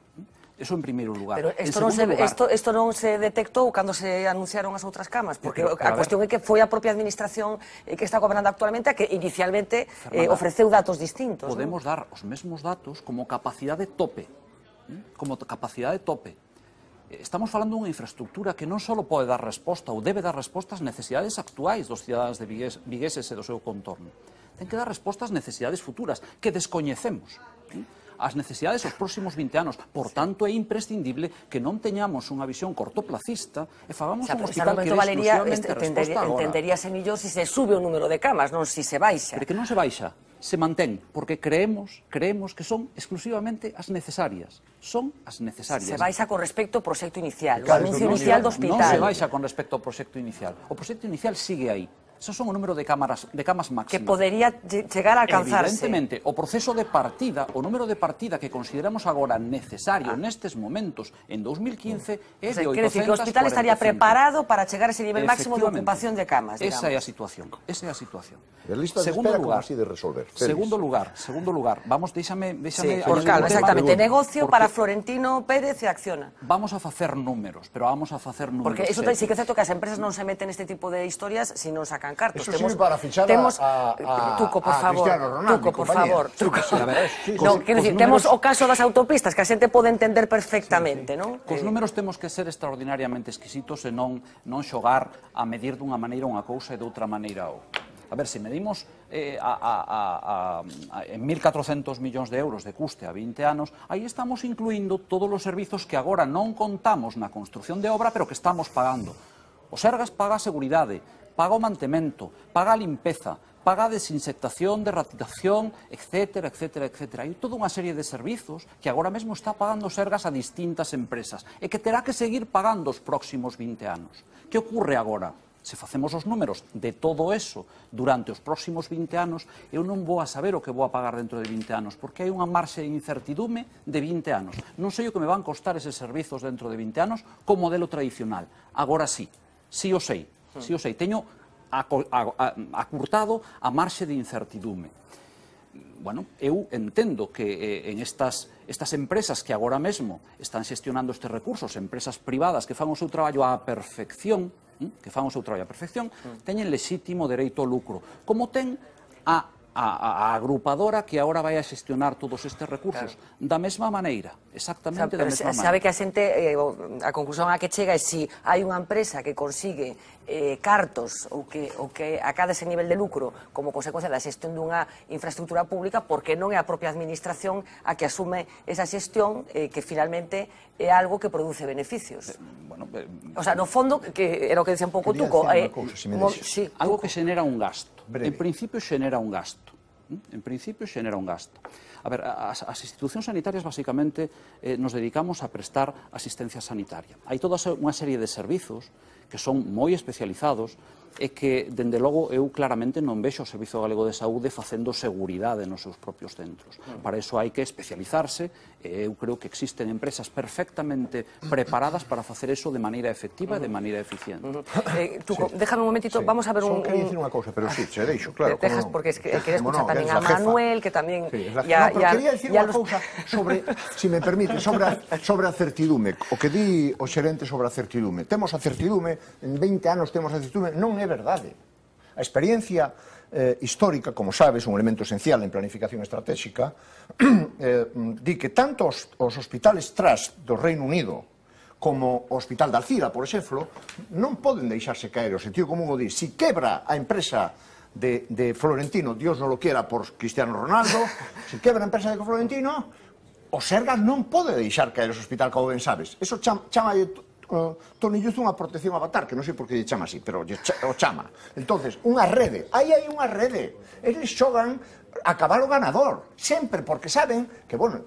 M: Eso en primeiro lugar.
A: Pero isto non se detectou cando se anunciaron as outras camas, porque a cuestión é que foi a propia administración que está gobernando actualmente a que inicialmente ofreceu datos distintos.
M: Podemos dar os mesmos datos como capacidade tope. Como capacidade tope. Estamos falando dunha infraestructura que non só pode dar resposta ou debe dar resposta ás necesidades actuais dos cidadáns de vigueses e do seu contorno. Ten que dar resposta ás necesidades futuras, que descoñecemos. As necesidades dos próximos 20 anos. Por tanto, é imprescindible que non teñamos unha visión cortoplacista e fagamos un hospital que dé exclusivamente resposta agora.
A: Entenderíase mellor se se sube o número de camas, non se se baixa.
M: Pero que non se baixa, se mantén, porque creemos que son exclusivamente as necesarias. Son as necesarias.
A: Se baixa con respecto ao proxecto inicial, o anuncio inicial do hospital.
M: Non se baixa con respecto ao proxecto inicial. O proxecto inicial sigue aí. Esos son o número de camas máximas.
A: Que podería chegar a alcanzarse.
M: Evidentemente, o proceso de partida, o número de partida que consideramos agora necesario nestes momentos, en 2015, é de 845.
A: Quer decir que o hospital estaría preparado para chegar a ese nivel máximo de ocupación de camas, digamos.
M: Esa é a situación. Esa é a situación.
B: De lista de espera, como así de resolver?
M: Segundo lugar. Vamos, déixame...
A: Por calma, exactamente. Negocio para Florentino Pérez e Acciona.
M: Vamos a facer números, pero vamos a facer números.
A: Porque iso sí que é certo que as empresas non se meten neste tipo de historias se non sacan cartos.
B: Eso sirve para fichar a Cristiano Ronaldo.
A: Tuco, por favor. Non, quero dicir, temos o caso das autopistas, que a xente pode entender perfectamente, non?
M: Cos números temos que ser extraordinariamente exquisitos e non xogar a medir dunha maneira unha cousa e de outra maneira outra. A ver, se medimos en 1.400 millóns de euros de custe a 20 anos, aí estamos incluindo todos os servizos que agora non contamos na construción de obra, pero que estamos pagando. O Sergas paga a seguridade, paga o mantemento, paga a limpeza, paga a desinsectación, derratización, etcétera, etcétera, etcétera. Hai toda unha serie de servizos que agora mesmo está pagando Sergas a distintas empresas e que terá que seguir pagando os próximos 20 anos. Que ocorre agora? Se facemos os números de todo eso durante os próximos 20 anos, eu non vou a saber o que vou a pagar dentro de 20 anos, porque hai unha marxe de incertidume de 20 anos. Non sei o que me van costar eses servizos dentro de 20 anos como modelo tradicional. Agora sí o sei. Teño acurtado a marxe de incertidume. Bueno, eu entendo que en estas empresas que agora mesmo están xestionando estes recursos, empresas privadas que fan o seu traballo á perfección, teñen lexítimo dereito ao lucro, como ten a agrupadora que agora vai a xestionar todos estes recursos da mesma maneira, exactamente da mesma maneira.
A: Sabe que a xente, a conclusión a que chega é si hai unha empresa que consigue cartos ou que acada ese nivel de lucro como consecuencia da xestión dunha infraestructura pública, porque non é a propia administración a que asume esa xestión que finalmente é algo que produce beneficios. O sea, no fondo, que era o que decía un pouco Tuco,
M: algo que xenera un gasto. En principio xenera un gasto. En principio xenera un gasto. A ver, as institucións sanitarias basicamente nos dedicamos a prestar asistencia sanitaria. Hai toda unha serie de servizos que son moi especializados e que, dende logo, eu claramente non vexo o Servizo Galego de Saúde facendo seguridade nos seus propios centros. Para iso hai que especializarse, e eu creo que existen empresas perfectamente preparadas para facer eso de maneira efectiva e de maneira eficiente.
A: Déjame un momentito, vamos a ver un...
B: Só quería dicir unha cousa, pero sí, se deixo, claro.
A: Dejas, porque quería escuchar tamén a Manuel, que tamén...
B: No, pero quería dicir unha cousa sobre, se me permite, sobre a certidume. O que di o xerente sobre a certidume. Temos a certidume, en 20 anos temos a certidume, non é verdade. A experiencia histórica, como sabes, un elemento esencial en planificación estratégica, di que tanto os hospitales Trust do Reino Unido como o Hospital de Alcira, por exemplo, non poden deixarse caer. O sentido común o di, si quebra a empresa de Florentino, Dios non lo quiera por Cristiano Ronaldo, si quebra a empresa de Florentino, o Sergas non pode deixar caer o hospital, como ben sabes. Eso chama Toni Lluz unha protección avatar, que non sei por que lle chama así, pero o chama. Entonces, unha rede, aí hai unha rede. Eles xogan a cabalo ganador, sempre, porque saben que, bueno,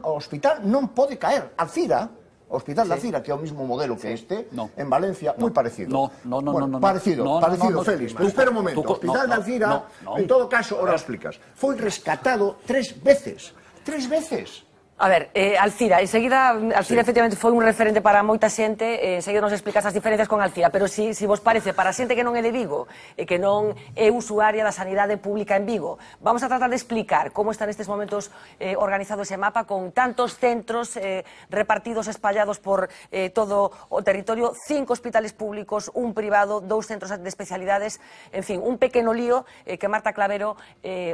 B: o hospital non pode caer. Alcira, o Hospital de Alcira, que é o mismo modelo que este, en Valencia, moi parecido. Parecido, Félix. Pero espera un momento, o Hospital de Alcira, en todo caso, ora explicas, foi rescatado 3 veces. 3 veces.
A: A ver, Alcira, Alcira efectivamente foi un referente para moita xente, enseguida nos explicas as diferencias con Alcira, pero si vos parece, para a xente que non é de Vigo e que non é usuaria da sanidade pública en Vigo, vamos a tratar de explicar como está nestes momentos organizado ese mapa con tantos centros repartidos, espallados por todo o territorio, 5 hospitales públicos, un privado, 2 centros de especialidades, en fin, un pequeno lío que Marta Clavero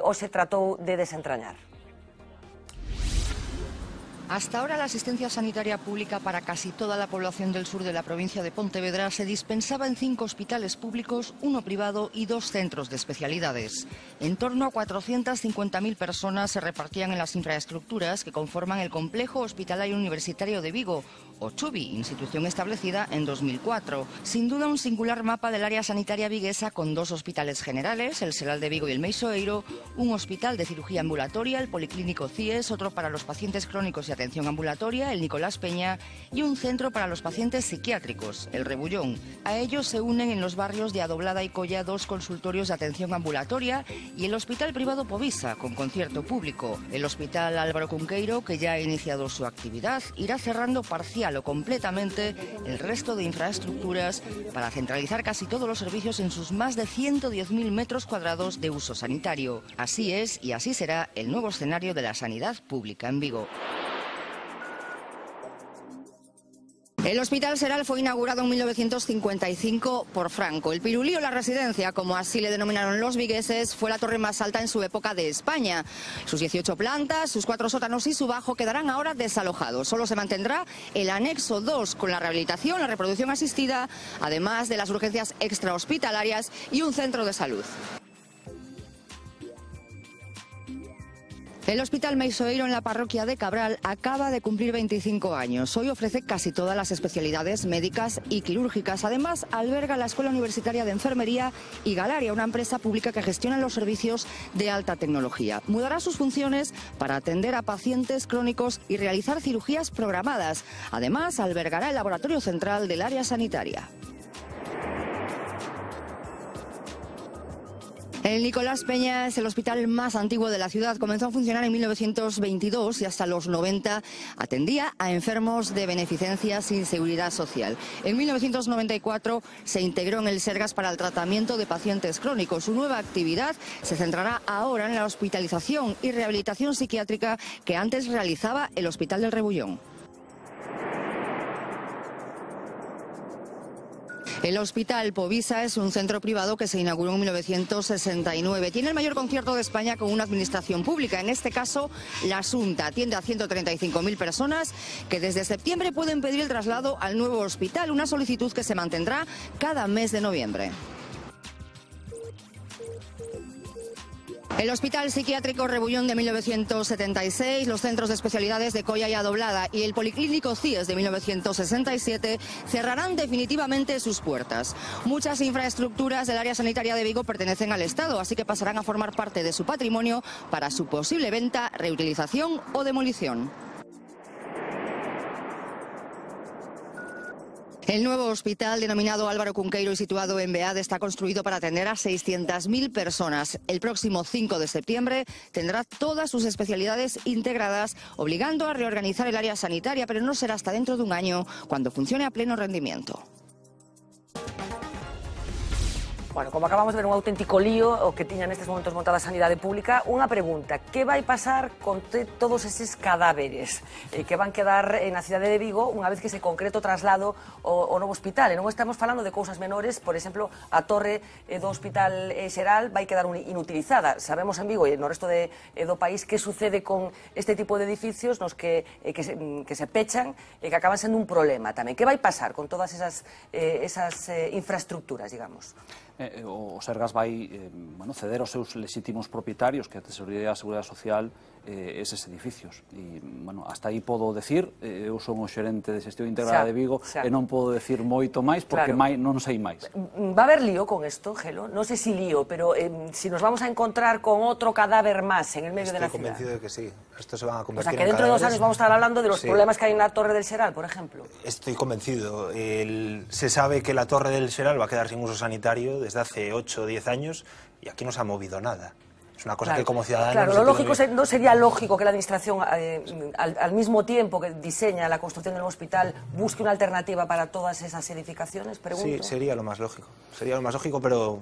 A: hoxe tratou de desentrañar.
C: Hasta ahora la asistencia sanitaria pública para casi toda la población del sur de la provincia de Pontevedra se dispensaba en 5 hospitales públicos, 1 privado y 2 centros de especialidades. En torno a 450.000 personas se repartían en las infraestructuras que conforman el Complejo Hospitalario Universitario de Vigo, o CHUVI, institución establecida en 2004. Sin duda un singular mapa del área sanitaria viguesa con 2 hospitales generales, el Seral de Vigo y el Meixoeiro, un hospital de cirugía ambulatoria, el Policlínico CIES, otro para los pacientes crónicos y atención ambulatoria, el Nicolás Peña, y un centro para los pacientes psiquiátricos, el Rebullón. A ellos se unen en los barrios de Adoblada y Colla 2 consultorios de atención ambulatoria y el hospital privado Povisa, con concierto público. El hospital Álvaro Cunqueiro, que ya ha iniciado su actividad, irá cerrando parcial o completamente el resto de infraestructuras para centralizar casi todos los servicios en sus más de 110.000 metros cuadrados de uso sanitario. Así es y así será el nuevo escenario de la sanidad pública en Vigo. El Hospital Seral fue inaugurado en 1955 por Franco. El Pirulí o la Residencia, como así le denominaron los vigueses, fue la torre más alta en su época de España. Sus 18 plantas, sus 4 sótanos y su bajo quedarán ahora desalojados. Solo se mantendrá el anexo 2 con la rehabilitación, la reproducción asistida, además de las urgencias extrahospitalarias y un centro de salud. El Hospital Meixoeiro en la parroquia de Cabral acaba de cumplir 25 años. Hoy ofrece casi todas las especialidades médicas y quirúrgicas. Además, alberga la Escuela Universitaria de Enfermería y Galaria, una empresa pública que gestiona los servicios de alta tecnología. Mudará sus funciones para atender a pacientes crónicos y realizar cirugías programadas. Además, albergará el laboratorio central del área sanitaria. El Nicolás Peña es el hospital más antiguo de la ciudad. Comenzó a funcionar en 1922 y hasta los 90 atendía a enfermos de beneficencia sin seguridad social. En 1994 se integró en el Sergas para el tratamiento de pacientes crónicos. Su nueva actividad se centrará ahora en la hospitalización y rehabilitación psiquiátrica que antes realizaba el Hospital del Rebullón. El Hospital Povisa es un centro privado que se inauguró en 1969. Tiene el mayor concierto de España con una administración pública, en este caso la Xunta. Atiende a 135.000 personas que desde septiembre pueden pedir el traslado al nuevo hospital, una solicitud que se mantendrá cada mes de noviembre. El Hospital Psiquiátrico Rebullón de 1976, los centros de especialidades de Colla y Adoblada y el Policlínico CIES de 1967 cerrarán definitivamente sus puertas. Muchas infraestructuras del área sanitaria de Vigo pertenecen al Estado, así que pasarán a formar parte de su patrimonio para su posible venta, reutilización o demolición. El nuevo hospital, denominado Álvaro Cunqueiro y situado en Beade, está construido para atender a 600.000 personas. El próximo 5 de septiembre tendrá todas sus especialidades integradas, obligando a reorganizar el área sanitaria, pero no será hasta dentro de un año, cuando funcione a pleno rendimiento.
A: Bueno, como acabamos de ver un auténtico lío o que tiña nestes momentos montada a sanidade pública, unha pregunta: que vai pasar con todos eses cadáveres que van quedar na cidade de Vigo unha vez que se concreto traslado ao novo hospital? E non estamos falando de cousas menores, por exemplo, a torre do Hospital Xeral vai quedar inutilizada. Sabemos en Vigo e no resto do país que sucede con este tipo de edificios nos que se pechan e que acaban sendo un problema tamén. Que vai pasar con todas esas infraestructuras, digamos?
M: O Sergas vai ceder aos seus legítimos propietarios, que a Tesorería e a Seguridade Social, eses edificios. E, hasta aí podo decir, eu son o xerente de xestión integrada de Vigo e non podo decir moito máis porque non sei máis.
A: Va a haber lío con esto, Gelo? Non sei si lío, pero si nos vamos a encontrar con outro cadáver más en el medio de la ciudad.
Y: Estoy convencido de que sí. Esto se van a convertir
A: en cadáveres. O sea, que dentro de 2 años vamos a estar hablando de los problemas que hay en la Torre del Xeral, por ejemplo.
Y: Estoy convencido. Se sabe que la Torre del Xeral va a quedar sin uso sanitario desde hace 8 o 10 años y aquí no se ha movido nada. Es una cosa que como ciudadanos...
A: Claro, lo lógico no sería lógico que la Administración, al mismo tiempo que diseña la construcción del nuevo hospital, busque una alternativa para todas esas edificaciones, pregunto.
Y: Sí, sería lo más lógico. Sería lo más lógico, pero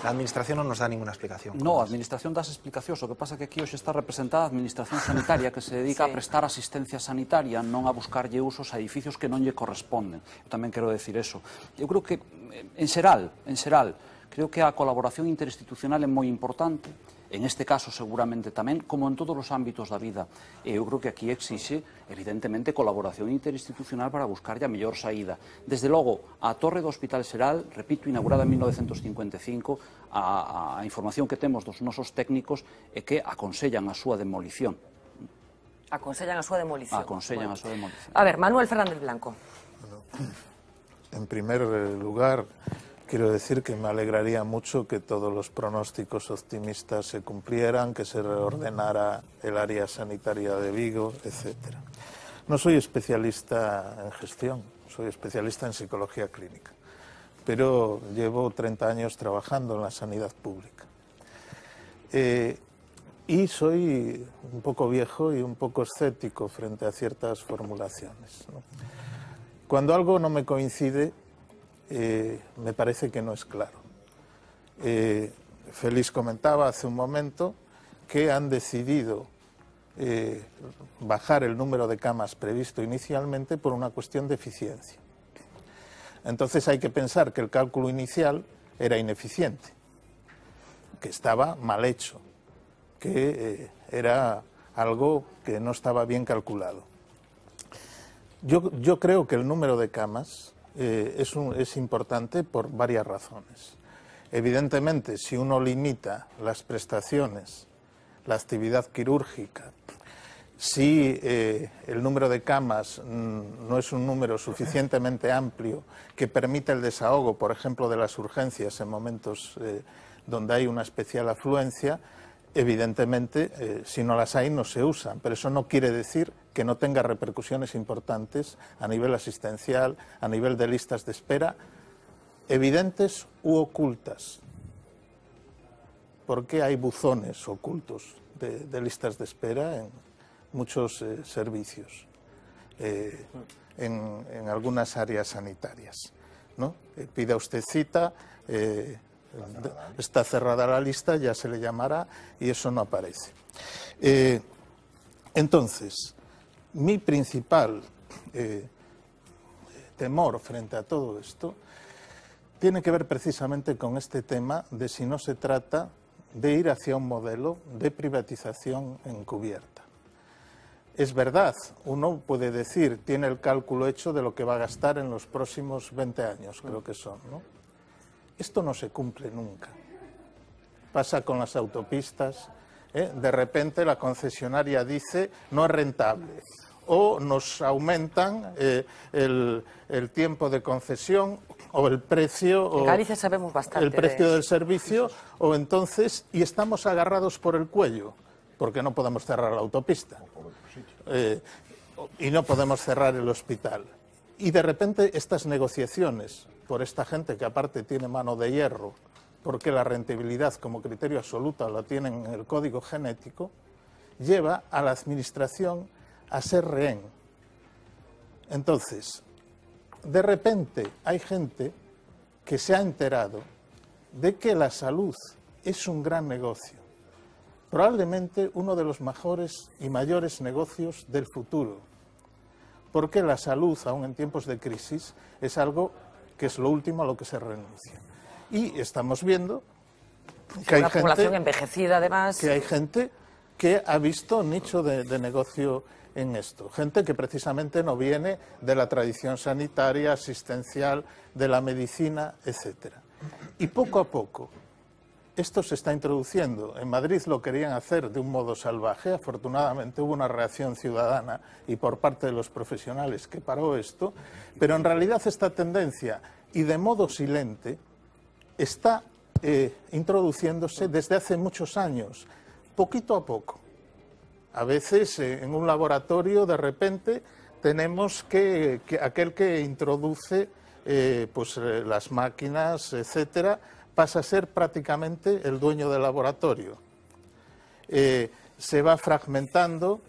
Y: la Administración non nos dá ninguna explicación.
M: No, a Administración das explicacións. O que pasa é que aquí hoxe está representada a Administración Sanitaria, que se dedica a prestar asistencia sanitaria, non a buscarlle usos a edificios que non lle corresponden. Eu tamén quero decir eso. Eu creo que, en xeral, creo que a colaboración interinstitucional é moi importante. En este caso seguramente tamén, como en todos os ámbitos da vida. E eu creo que aquí exixe, evidentemente, colaboración interinstitucional para buscarlle a mellor saída. Desde logo, a torre do Hospital Xeral, repito, inaugurada en 1955, a información que temos dos nosos técnicos é que aconsellan a súa demolición.
A: Aconsellan a súa demolición.
M: Aconsellan a súa demolición.
A: A ver, Manuel Fernández Blanco.
D: En primer lugar, quiero decir que me alegraría mucho que todos los pronósticos optimistas se cumplieran, que se reordenara el área sanitaria de Vigo, etc. No soy especialista en gestión, soy especialista en psicología clínica, pero llevo 30 años trabajando en la sanidad pública. Y soy un poco viejo y un poco escéptico frente a ciertas formulaciones, ¿no? Cuando algo no me coincide, me parece que no es claro. Félix comentaba hace un momento que han decidido bajar el número de camas previsto inicialmente por una cuestión de eficiencia. Entonces hay que pensar que el cálculo inicial era ineficiente, que estaba mal hecho, que era algo que no estaba bien calculado. Yo creo que el número de camas es importante por varias razones. Evidentemente, si uno limita las prestaciones, la actividad quirúrgica, si el número de camas no es un número suficientemente amplio que permita el desahogo, por ejemplo, de las urgencias en momentos donde hay una especial afluencia, evidentemente, si no las hay, no se usan, pero eso no quiere decir que no tenga repercusiones importantes a nivel asistencial, a nivel de listas de espera, evidentes u ocultas. Porque hay buzones ocultos de listas de espera en muchos servicios, en algunas áreas sanitarias, ¿no? Pida usted cita, está cerrada la lista, ya se le llamará y eso no aparece. Entonces, mi principal temor frente a todo esto tiene que ver precisamente con este tema de si no se trata de ir hacia un modelo de privatización encubierta. Es verdad, uno puede decir, tiene el cálculo hecho de lo que va a gastar en los próximos 20 años, creo que son, ¿no? Esto no se cumple nunca. pasa con las autopistas. De repente la concesionaria dice no es rentable, o nos aumentan el tiempo de concesión o el precio,
A: en Galicia sabemos bastante
D: el precio del servicio, o entonces, y estamos agarrados por el cuello, porque no podemos cerrar la autopista y no podemos cerrar el hospital. Y de repente estas negociaciones por esta gente que aparte tiene mano de hierro, porque la rentabilidad como criterio absoluto la tienen en el código genético, lleva a la administración a ser rehén. Entonces, de repente hay gente que se ha enterado de que la salud es un gran negocio, probablemente uno de los mejores y mayores negocios del futuro, porque la salud, aún en tiempos de crisis, es algo que es lo último a lo que se renuncia. Y estamos viendo que hay gente,
A: población envejecida, además,
D: que hay gente que ha visto nicho de negocio en esto. Gente que precisamente no viene de la tradición sanitaria, asistencial, de la medicina, etc. Y poco a poco esto se está introduciendo. En Madrid lo querían hacer de un modo salvaje. Afortunadamente hubo una reacción ciudadana y por parte de los profesionales que paró esto. Pero en realidad esta tendencia, y de modo silente, está introduciéndose desde hace muchos años, poquito a poco. A veces en un laboratorio de repente tenemos que aquel que introduce las máquinas, etcétera, pasa a ser prácticamente el dueño del laboratorio. Se va fragmentando.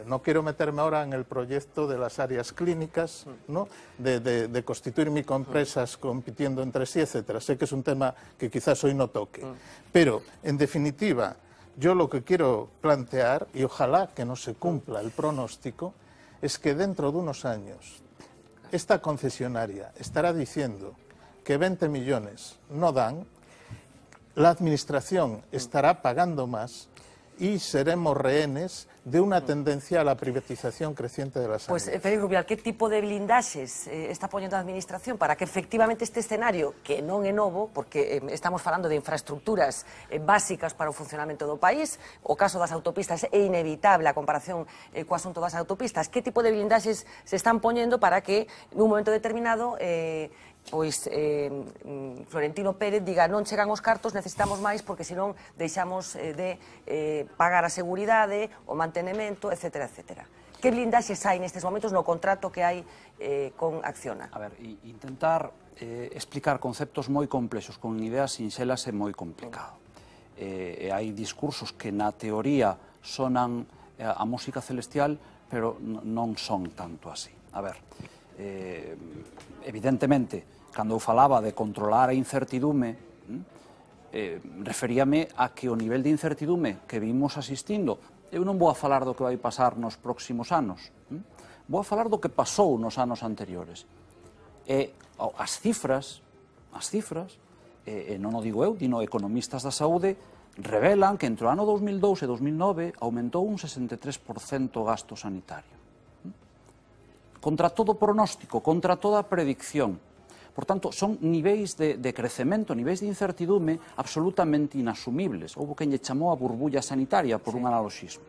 D: No quiero meterme ahora en el proyecto de las áreas clínicas, ¿no? de constituir microempresas compitiendo entre sí, etcétera. Sé que es un tema que quizás hoy no toque. Pero, en definitiva, yo lo que quiero plantear, y ojalá que no se cumpla el pronóstico, es que dentro de unos años esta concesionaria estará diciendo que 20 millones no dan, la administración estará pagando más y seremos rehenes de una tendencia a la privatización creciente de la sanidad.
A: Pues, Félix Rubial, ¿qué tipo de blindaxes está poniendo a administración para que efectivamente este escenario, que non é novo, porque estamos falando de infraestructuras básicas para o funcionamento do país, o caso das autopistas é inevitable a comparación co asunto das autopistas, que tipo de blindaxes se están poñendo para que nun momento determinado Florentino Pérez diga non chegan os cartos, necesitamos máis porque senón deixamos de pagar a seguridade, o mantenimento, etcétera, etcétera. Que blindaxes hai nestes momentos no contrato que hai con Acciona?
M: A ver, intentar explicar conceptos moi complexos con ideas sinxelas é moi complicado. Hai discursos que na teoría sonan a música celestial, pero non son tanto así. A ver, evidentemente, cando eu falaba de controlar a incertidume, referíame a que o nivel de incertidume que vimos asistindo, eu non vou a falar do que vai pasar nos próximos anos, vou a falar do que pasou nos anos anteriores. E as cifras, e non o digo eu, dino economistas da saúde, revelan que entre o ano 2002 e 2009 aumentou un 63% o gasto sanitario. Contra todo pronóstico, contra toda predicción. Por tanto, son niveis de crecemento, niveis de incertidume absolutamente inasumibles. Houbo quen lle chamou a burbulla sanitaria por un analoxismo.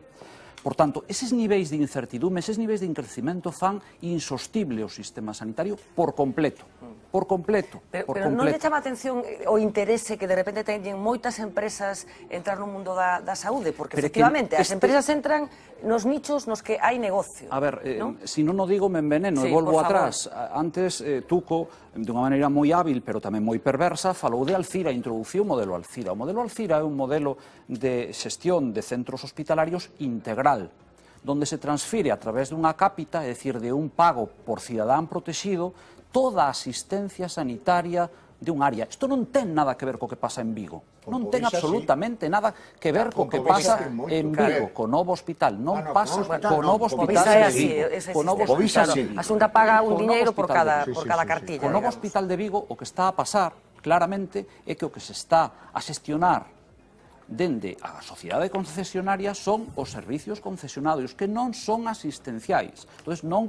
M: Por tanto, eses niveis de incertidume, eses niveis de crecemento fan insostible o sistema sanitario por completo. Por completo.
A: Pero non lle chama a atención o interese que de repente teñen moitas empresas entrar no mundo da saúde? Porque, efectivamente, as empresas entran nos nichos nos que hai negocio.
M: A ver, se non o digo me enveneno e volvo atrás. Antes, Tuco, de unha maneira moi hábil, pero tamén moi perversa, falou de Alcira, introduciu o modelo Alcira. O modelo Alcira é un modelo de xestión de centros hospitalarios integral, donde se transfire a través dunha cápita, é dicir, de un pago por cidadán protegido, toda a asistencia sanitaria de un área. Isto non ten nada que ver co que pasa en Vigo. Non ten absolutamente nada que ver co que pasa en Vigo, co novo hospital. Non pasa co novo hospital de Vigo.
A: A Xunta paga un diñeiro por cada cartilla.
M: Co novo hospital de Vigo o que está a pasar claramente é que o que se está a xestionar dende a sociedade concesionaria son os servicios concesionarios que non son asistenciais. Entón,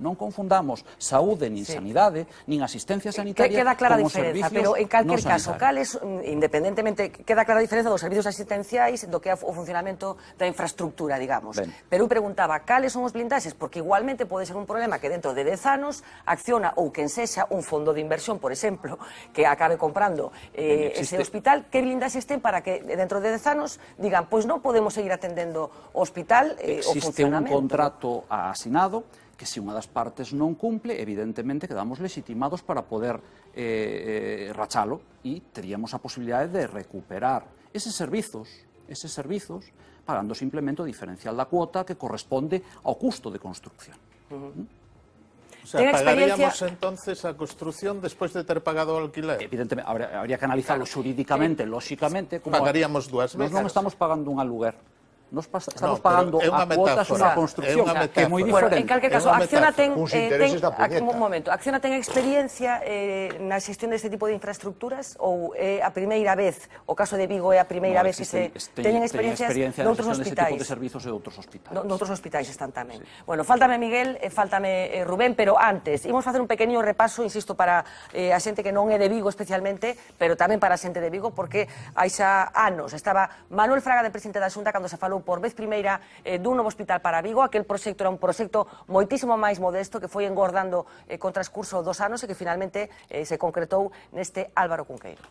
M: non confundamos saúde, nin sanidade, nin asistencia sanitaria
A: queda clara
M: como
A: diferenza,
M: servicios
A: pero en calquer
M: non
A: caso,
M: sanitarios.
A: independentemente, queda clara a diferenza dos servicios asistenciais do que é o funcionamento da infraestructura, digamos.
M: Ben.
A: Pero eu preguntaba, cales son os blindaxes? Porque igualmente pode ser un problema que dentro de 10 anos Acciona ou quen sexa un fondo de inversión, por exemplo, que acabe comprando ese hospital, que blindaxes ten para que dentro de 10 anos digan, pois non podemos seguir atendendo o hospital o
M: Existe un
A: funcionamento.
M: contrato asinado que se unha das partes non cumple, evidentemente quedamos legitimados para poder rachalo e teríamos a posibilidade de recuperar eses servizos pagando simplemente o diferencial da cuota que corresponde ao custo de construcción.
D: O sea, pagaríamos entonces a construcción después de ter pagado o alquiler.
M: Evidentemente, habría que analizarlo xurídicamente, lóxicamente.
D: Pagaríamos dúas veces.
M: Nós non estamos pagando un aluguer. Estamos pagando a cuotas unha construcción, que é moi
A: Bueno,
M: diferente.
A: en calquer caso, Acciona ten
B: un
A: momento, Acciona ten experiencia na xestión deste tipo de infraestructuras ou é a primeira vez, o caso de Vigo é a primeira vez que se teñen experiencias noutros hospitais.
M: Tipo de servizos e outros hospitais.
A: Noutros hospitais están tamén. Bueno, faltame Miguel e faltame Rubén, pero antes, imos facer un pequeno repaso, insisto, para a xente que non é de Vigo especialmente, pero tamén para a xente de Vigo, porque hai xa anos estaba Manuel Fraga de presidente da Xunta cando se falou por vez primeira dun novo hospital para Vigo. Aquel proxecto era un proxecto moitísimo máis modesto que foi engordando con transcurso dos anos e que finalmente se concretou neste Álvaro Cunqueiro.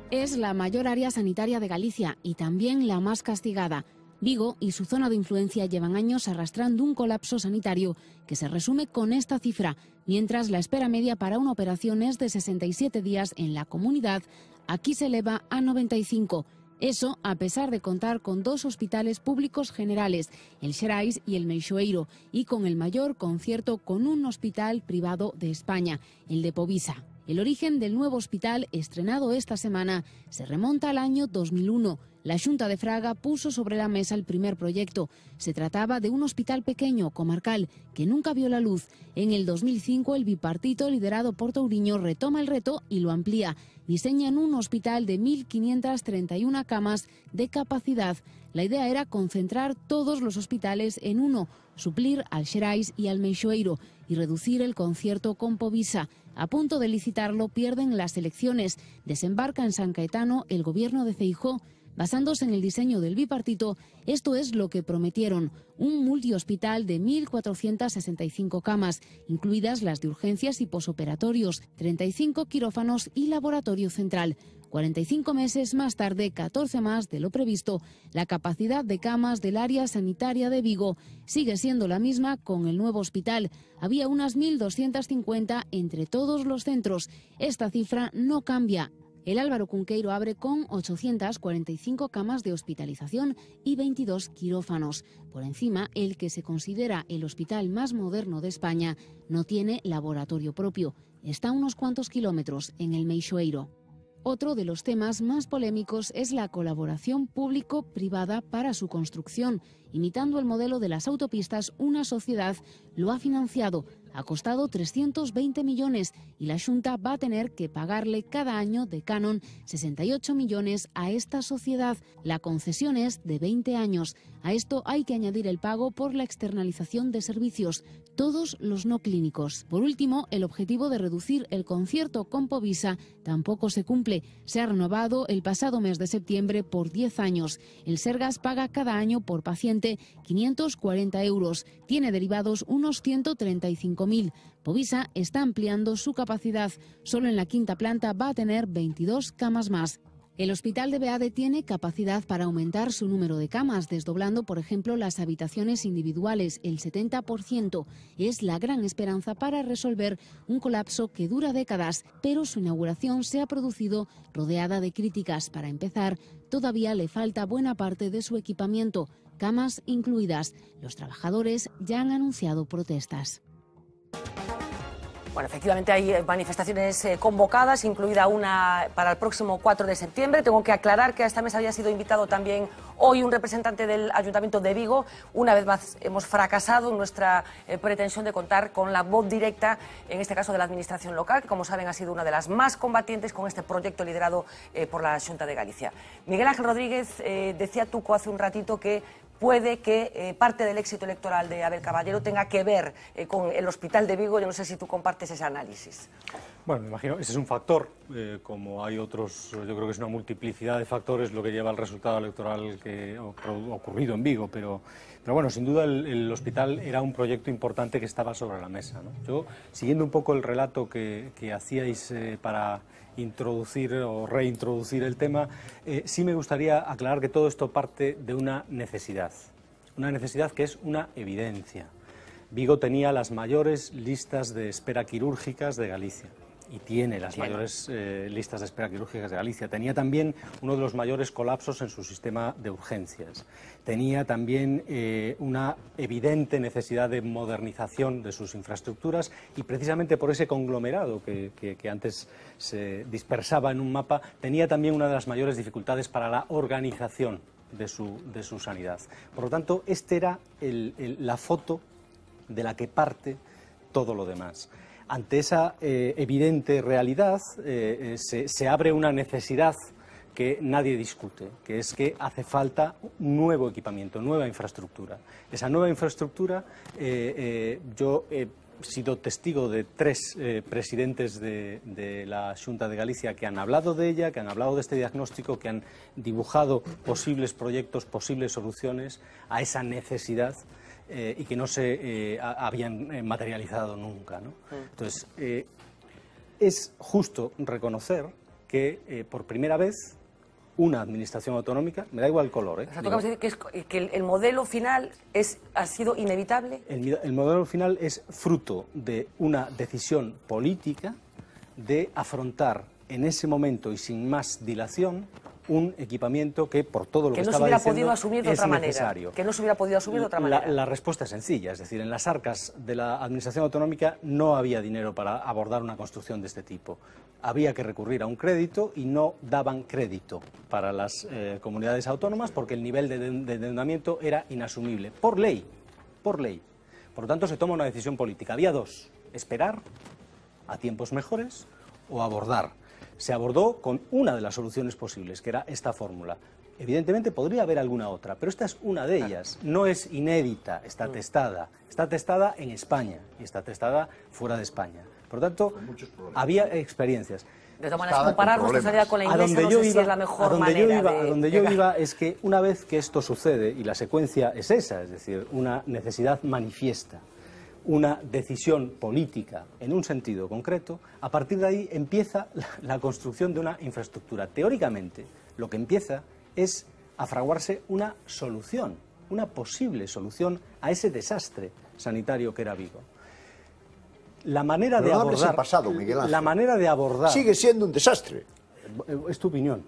E: Es la mayor área sanitaria de Galicia y también la más castigada. Vigo y su zona de influencia llevan años arrastrando un colapso sanitario que se resume con esta cifra, mientras la espera media para una operación es de 67 días en la comunidad, aquí se eleva a 95. Eso a pesar de contar con dos hospitales públicos generales, el Xerais y el Meixoeiro, y con el mayor concierto con un hospital privado de España, el de Povisa. El origen del nuevo hospital, estrenado esta semana, se remonta al año 2001. La Xunta de Fraga puso sobre la mesa el primer proyecto. Se trataba de un hospital pequeño, comarcal, que nunca vio la luz. En el 2005, el bipartito liderado por Touriño retoma el reto y lo amplía. Diseñan un hospital de 1.531 camas de capacidad. La idea era concentrar todos los hospitales en uno, suplir al Xerais y al Meixoeiro y reducir el concierto con Povisa. A punto de licitarlo, pierden las elecciones. Desembarca en San Caetano el gobierno de Feijóo. Basándose en el diseño del bipartito, esto es lo que prometieron: un multihospital de 1.465 camas, incluidas las de urgencias y posoperatorios, 35 quirófanos y laboratorio central. 45 meses más tarde, 14 más de lo previsto, la capacidad de camas del área sanitaria de Vigo sigue siendo la misma con el nuevo hospital. Había unas 1.250 entre todos los centros. Esta cifra no cambia. El Álvaro Cunqueiro abre con 845 camas de hospitalización y 22 quirófanos. Por encima, el que se considera el hospital más moderno de España no tiene laboratorio propio. Está a unos cuantos kilómetros, en el Meixoeiro. Otro de los temas más polémicos es la colaboración público-privada para su construcción. Imitando el modelo de las autopistas, una sociedad lo ha financiado. Ha costado 320 millones y la Xunta va a tener que pagarle cada año de canon 68 millones a esta sociedad. La concesión es de 20 años. A esto hay que añadir el pago por la externalización de servicios, todos los no clínicos. Por último, el objetivo de reducir el concierto con Povisa tampoco se cumple. Se ha renovado el pasado mes de septiembre por 10 años. El Sergas paga cada año por paciente 540 euros. Tiene derivados unos 135.000. Povisa está ampliando su capacidad. Solo en la quinta planta va a tener 22 camas más. El Hospital de Beade tiene capacidad para aumentar su número de camas, desdoblando, por ejemplo, las habitaciones individuales, el 70%. Es la gran esperanza para resolver un colapso que dura décadas, pero su inauguración se ha producido rodeada de críticas. Para empezar, todavía le falta buena parte de su equipamiento, camas incluidas. Los trabajadores ya han anunciado protestas.
A: Bueno, efectivamente hay manifestaciones convocadas, incluida una para el próximo 4 de septiembre. Tengo que aclarar que a esta mesa había sido invitado también hoy un representante del Ayuntamiento de Vigo. Una vez más hemos fracasado en nuestra pretensión de contar con la voz directa, en este caso de la Administración local, que como saben ha sido una de las más combatientes con este proyecto liderado por la Xunta de Galicia. Miguel Ángel Rodríguez, decía Tuco hace un ratito que puede que parte del éxito electoral de Abel Caballero tenga que ver con el Hospital de Vigo. Yo no sé si tú compartes ese análisis.
F: Bueno, me imagino, ese es un factor, como hay otros, yo creo que es una multiplicidad de factores lo que lleva al resultado electoral que ha ocurrido en Vigo, pero bueno, sin duda el hospital era un proyecto importante que estaba sobre la mesa, ¿no? Yo, siguiendo un poco el relato que hacíais para introducir o reintroducir el tema, sí me gustaría aclarar que todo esto parte de una necesidad que es una evidencia. Vigo tenía las mayores listas de espera quirúrgicas de Galicia. Y tiene las mayores listas de espera quirúrgicas de Galicia. Tenía también uno de los mayores colapsos en su sistema de urgencias. Tenía también una evidente necesidad de modernización de sus infraestructuras y precisamente por ese conglomerado que antes se dispersaba en un mapa, tenía también una de las mayores dificultades para la organización de su sanidad. Por lo tanto, esta era la foto de la que parte todo lo demás. Ante esa evidente realidad se abre una necesidad que nadie discute, que es que hace falta un nuevo equipamiento, nueva infraestructura. Esa nueva infraestructura, yo he sido testigo de 3 presidentes de la Xunta de Galicia que han hablado de ella, que han hablado de este diagnóstico, que han dibujado posibles proyectos, posibles soluciones a esa necesidad y que no se habían materializado nunca, ¿no? Entonces, es justo reconocer que por primera vez una administración autonómica, me da igual el color,
A: O sea, tocamos decir que el modelo final ha sido inevitable.
F: El modelo final es fruto de una decisión política de afrontar en ese momento y sin más dilación un equipamiento que, por todo lo que estaba diciendo, es necesario.
A: Que no se hubiera podido asumir de otra manera.
F: La respuesta es sencilla, es decir, en las arcas de la Administración autonómica no había dinero para abordar una construcción de este tipo. Había que recurrir a un crédito y no daban crédito para las comunidades autónomas porque el nivel de endeudamiento era inasumible, por ley, por ley. Por lo tanto, se toma una decisión política. Había dos: esperar a tiempos mejores o abordar. Se abordó con una de las soluciones posibles, que era esta fórmula. Evidentemente podría haber alguna otra, pero esta es una de ellas. No es inédita, está testada. Está testada en España y está testada fuera de España. Por lo tanto, había experiencias.
A: De todas maneras, comparar nuestra salida con la inglesa no sé si es la mejor manera
F: A donde yo iba es que una vez que esto sucede, y la secuencia es esa, es decir, una necesidad manifiesta, una decisión política en un sentido concreto, a partir de ahí empieza la construcción de una infraestructura. Teóricamente, lo que empieza es a fraguarse una solución, una posible solución a ese desastre sanitario que era Vigo. La manera de abordar
B: el pasado, Miguel Ángel.
F: La manera de abordar
B: sigue siendo un desastre.
F: Es tu opinión.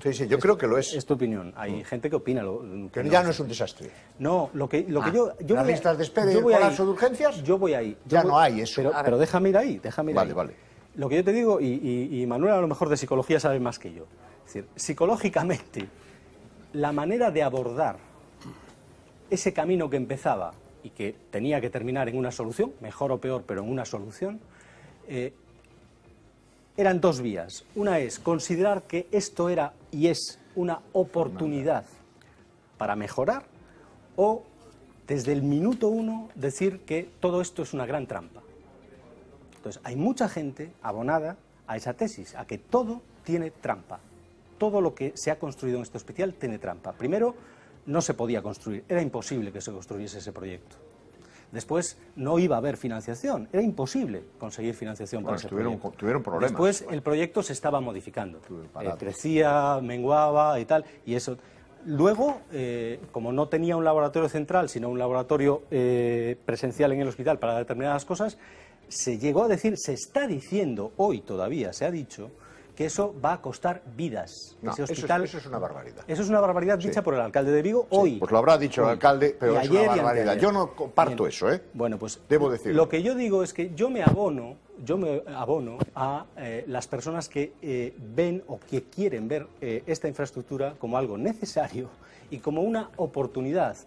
B: Sí, sí, yo creo que lo es.
F: Es tu opinión. Hay gente que opina
B: que ya no es un desastre.
F: No, lo que yo
B: las listas de espera y el colapso de urgencias.
F: Yo voy ahí.
B: No hay eso.
F: Pero déjame ir ahí,
B: Vale, vale.
F: Lo que yo te digo, y Manuel a lo mejor de psicología sabe más que yo. Es decir, psicológicamente, la manera de abordar ese camino que empezaba y que tenía que terminar en una solución, mejor o peor, pero en una solución, eran dos vías. Una es considerar que esto era y es una oportunidad para mejorar, o desde el minuto 1 decir que todo esto es una gran trampa. Entonces, hay mucha gente abonada a esa tesis, a que todo tiene trampa. Todo lo que se ha construido en este hospital tiene trampa. Primero, no se podía construir, era imposible que se construyese ese proyecto. Después, no iba a haber financiación, era imposible conseguir financiación para ese proyecto.
B: Tuvieron problemas.
F: Después, el proyecto se estaba modificando, crecía, menguaba y tal, y eso. Luego, como no tenía un laboratorio central, sino un laboratorio presencial en el hospital para determinadas cosas, se llegó a decir, se está diciendo, hoy todavía se ha dicho, que eso va a costar vidas.
B: No,
F: ese hospital,
B: eso es una barbaridad.
F: Eso es una barbaridad dicha por el alcalde de Vigo hoy.
B: Pues lo habrá dicho el alcalde, pero es una barbaridad. Yo no comparto eso,
F: Bueno, pues
B: debo decirlo.
F: Lo que yo digo es que yo me abono, yo me abono a las personas que ven o que quieren ver esta infraestructura como algo necesario y como una oportunidad,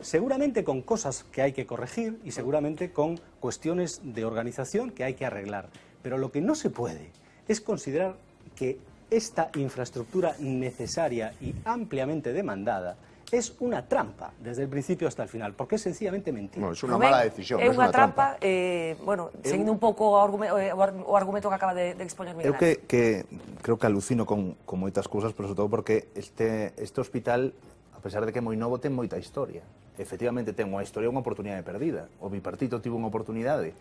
F: seguramente con cosas que hay que corregir y seguramente con cuestiones de organización que hay que arreglar. Pero lo que no se puede es considerar que esta infraestructura necesaria y ampliamente demandada es una trampa desde el principio hasta el final, porque es sencillamente mentira.
B: Bueno, es unha mala decisión.
A: É unha trampa, bueno, seguindo un pouco o argumento que acaba de expoñer Miguel.
G: Eu que creo que alucino con moitas cousas, pero sobre todo porque este hospital, a pesar de que é moi novo, ten moita historia. Efectivamente ten unha historia, unha oportunidade perdida. O bipartito tivo unha oportunidade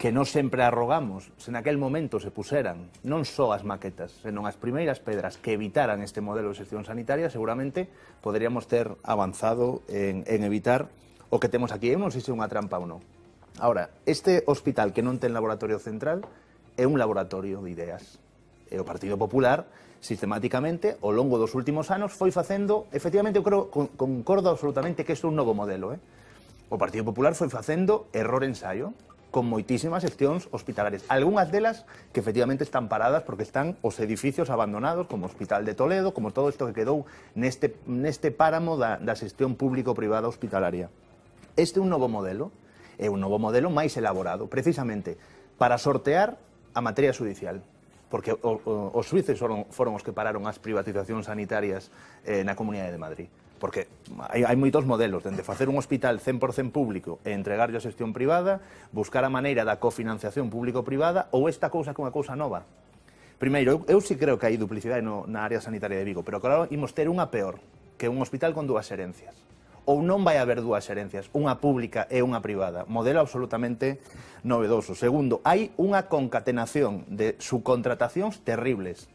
G: que non sempre arrogamos, se naquel momento se puseran non só as maquetas, senón as primeiras pedras que evitaran este modelo de xestión sanitaria, seguramente poderíamos ter avanzado en evitar o que temos aquí. Eu non sei se é unha trampa ou non. Ahora, este hospital que non ten laboratorio central é un laboratorio de ideas. E o Partido Popular, sistemáticamente, ao longo dos últimos anos, foi facendo, efectivamente, eu creo, concordo absolutamente que isto é un novo modelo. O Partido Popular foi facendo error-ensaio, con moitísimas xestións hospitalarias. Algúnas delas que efectivamente están paradas porque están os edificios abandonados, como o Hospital de Toledo, como todo isto que quedou neste páramo da xestión público-privada hospitalaria. Este é un novo modelo máis elaborado, precisamente, para sortear a materia judicial. Porque os suíces foron os que pararon as privatizacións sanitarias na Comunidade de Madrid. Porque hai moitos modelos, dende facer un hospital 100% público e entregarlle a xestión privada, buscar a maneira da cofinanciación público-privada ou esta cousa que é unha cousa nova. Primeiro, eu sí creo que hai duplicidade na área sanitaria de Vigo, pero claro, imos ter unha peor, que un hospital con dúas xerencias. Ou non vai haber dúas xerencias, unha pública e unha privada. Modelo absolutamente novedoso. Segundo, hai unha concatenación de subcontratacións terribles.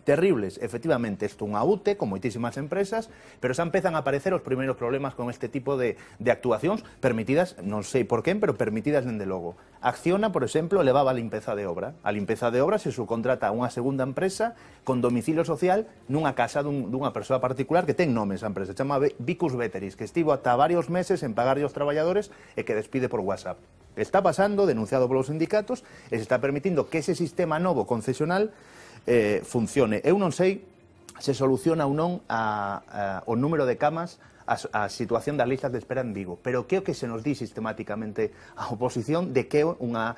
G: Terribles, efectivamente, isto unha UTE con moitísimas empresas, pero xa empezan a aparecer os primeiros problemas con este tipo de actuacións permitidas, non sei por quen, pero permitidas dende logo. Acciona, por exemplo, levaba a limpeza de obra. A limpeza de obra se subcontrata a unha segunda empresa con domicilio social nunha casa dunha persoa particular que ten nome esa empresa, chama Vicus Veteris, que estivo ata varios meses en pagarlle aos traballadores e que despide por WhatsApp. Está pasando, denunciado polos sindicatos, e se está permitindo que ese sistema novo concesional funcione. Eu non sei se soluciona ou non o número de camas, a situación das listas de espera en Vigo, pero creo que se nos di sistemáticamente a oposición de que é unha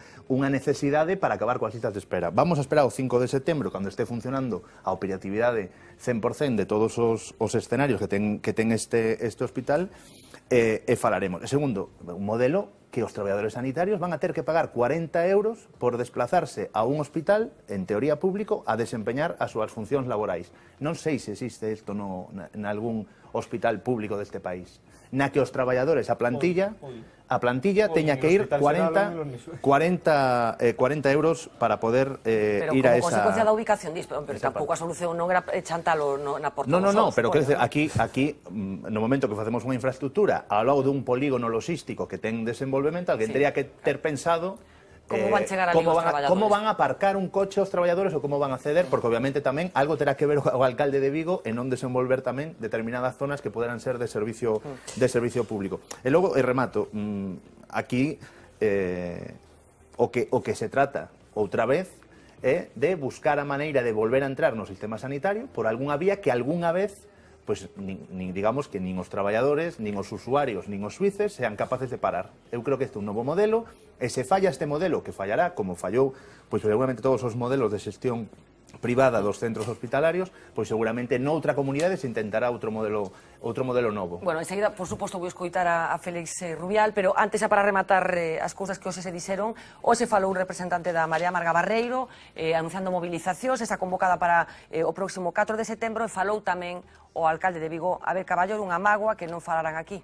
G: necesidade para acabar coas listas de espera. Vamos a esperar o 5 de setembro, cando este funcionando a operatividade 100% de todos os escenarios que ten este hospital, e falaremos. E segundo, un modelo que os traballadores sanitarios van a ter que pagar 40 euros por desplazarse a un hospital, en teoría público, a desempeñar as súas funcións laborais. Non sei se existe isto en algún hospital público deste país, na que os traballadores, a plantilla teña que ir 40 euros para poder ir a esa...
A: Pero como consecuencia da ubicación, pero tampouco a solución non era chantalo na Porta dos Ous.
G: No, pero quero dizer, aquí, no momento que facemos unha infraestructura ao lado dun polígono logístico que ten desenvolvemento, alguén teria que ter pensado
A: como van chegar ali os traballadores.
G: Como van a aparcar un coche os traballadores ou como van a acceder, porque obviamente tamén algo terá que ver o alcalde de Vigo en non desenvolver tamén determinadas zonas que poderán ser de servicio público. E logo, remato, aquí o que se trata outra vez é de buscar a maneira de volver a entrar no sistema sanitario por algunha vía que algunha vez pois digamos que nin os traballadores, nin os usuarios, nin os suíces sean capaces de parar. Eu creo que este é un novo modelo, e se falla este modelo, que fallará, como fallou, pois seguramente todos os modelos de xestión privada dos centros hospitalarios, pois seguramente noutra comunidade se intentará outro modelo novo.
A: Bueno, enseguida, por suposto, vou escoitar a Félix Rubial, pero antes xa para rematar as cousas que hoxe se dixeron, hoxe falou un representante da Marea Marga Barreiro, anunciando movilizacións, esa convocada para o próximo 4 de setembro, e falou tamén o alcalde de Vigo, Abel Caballero, unha mágoa que non falaran aquí.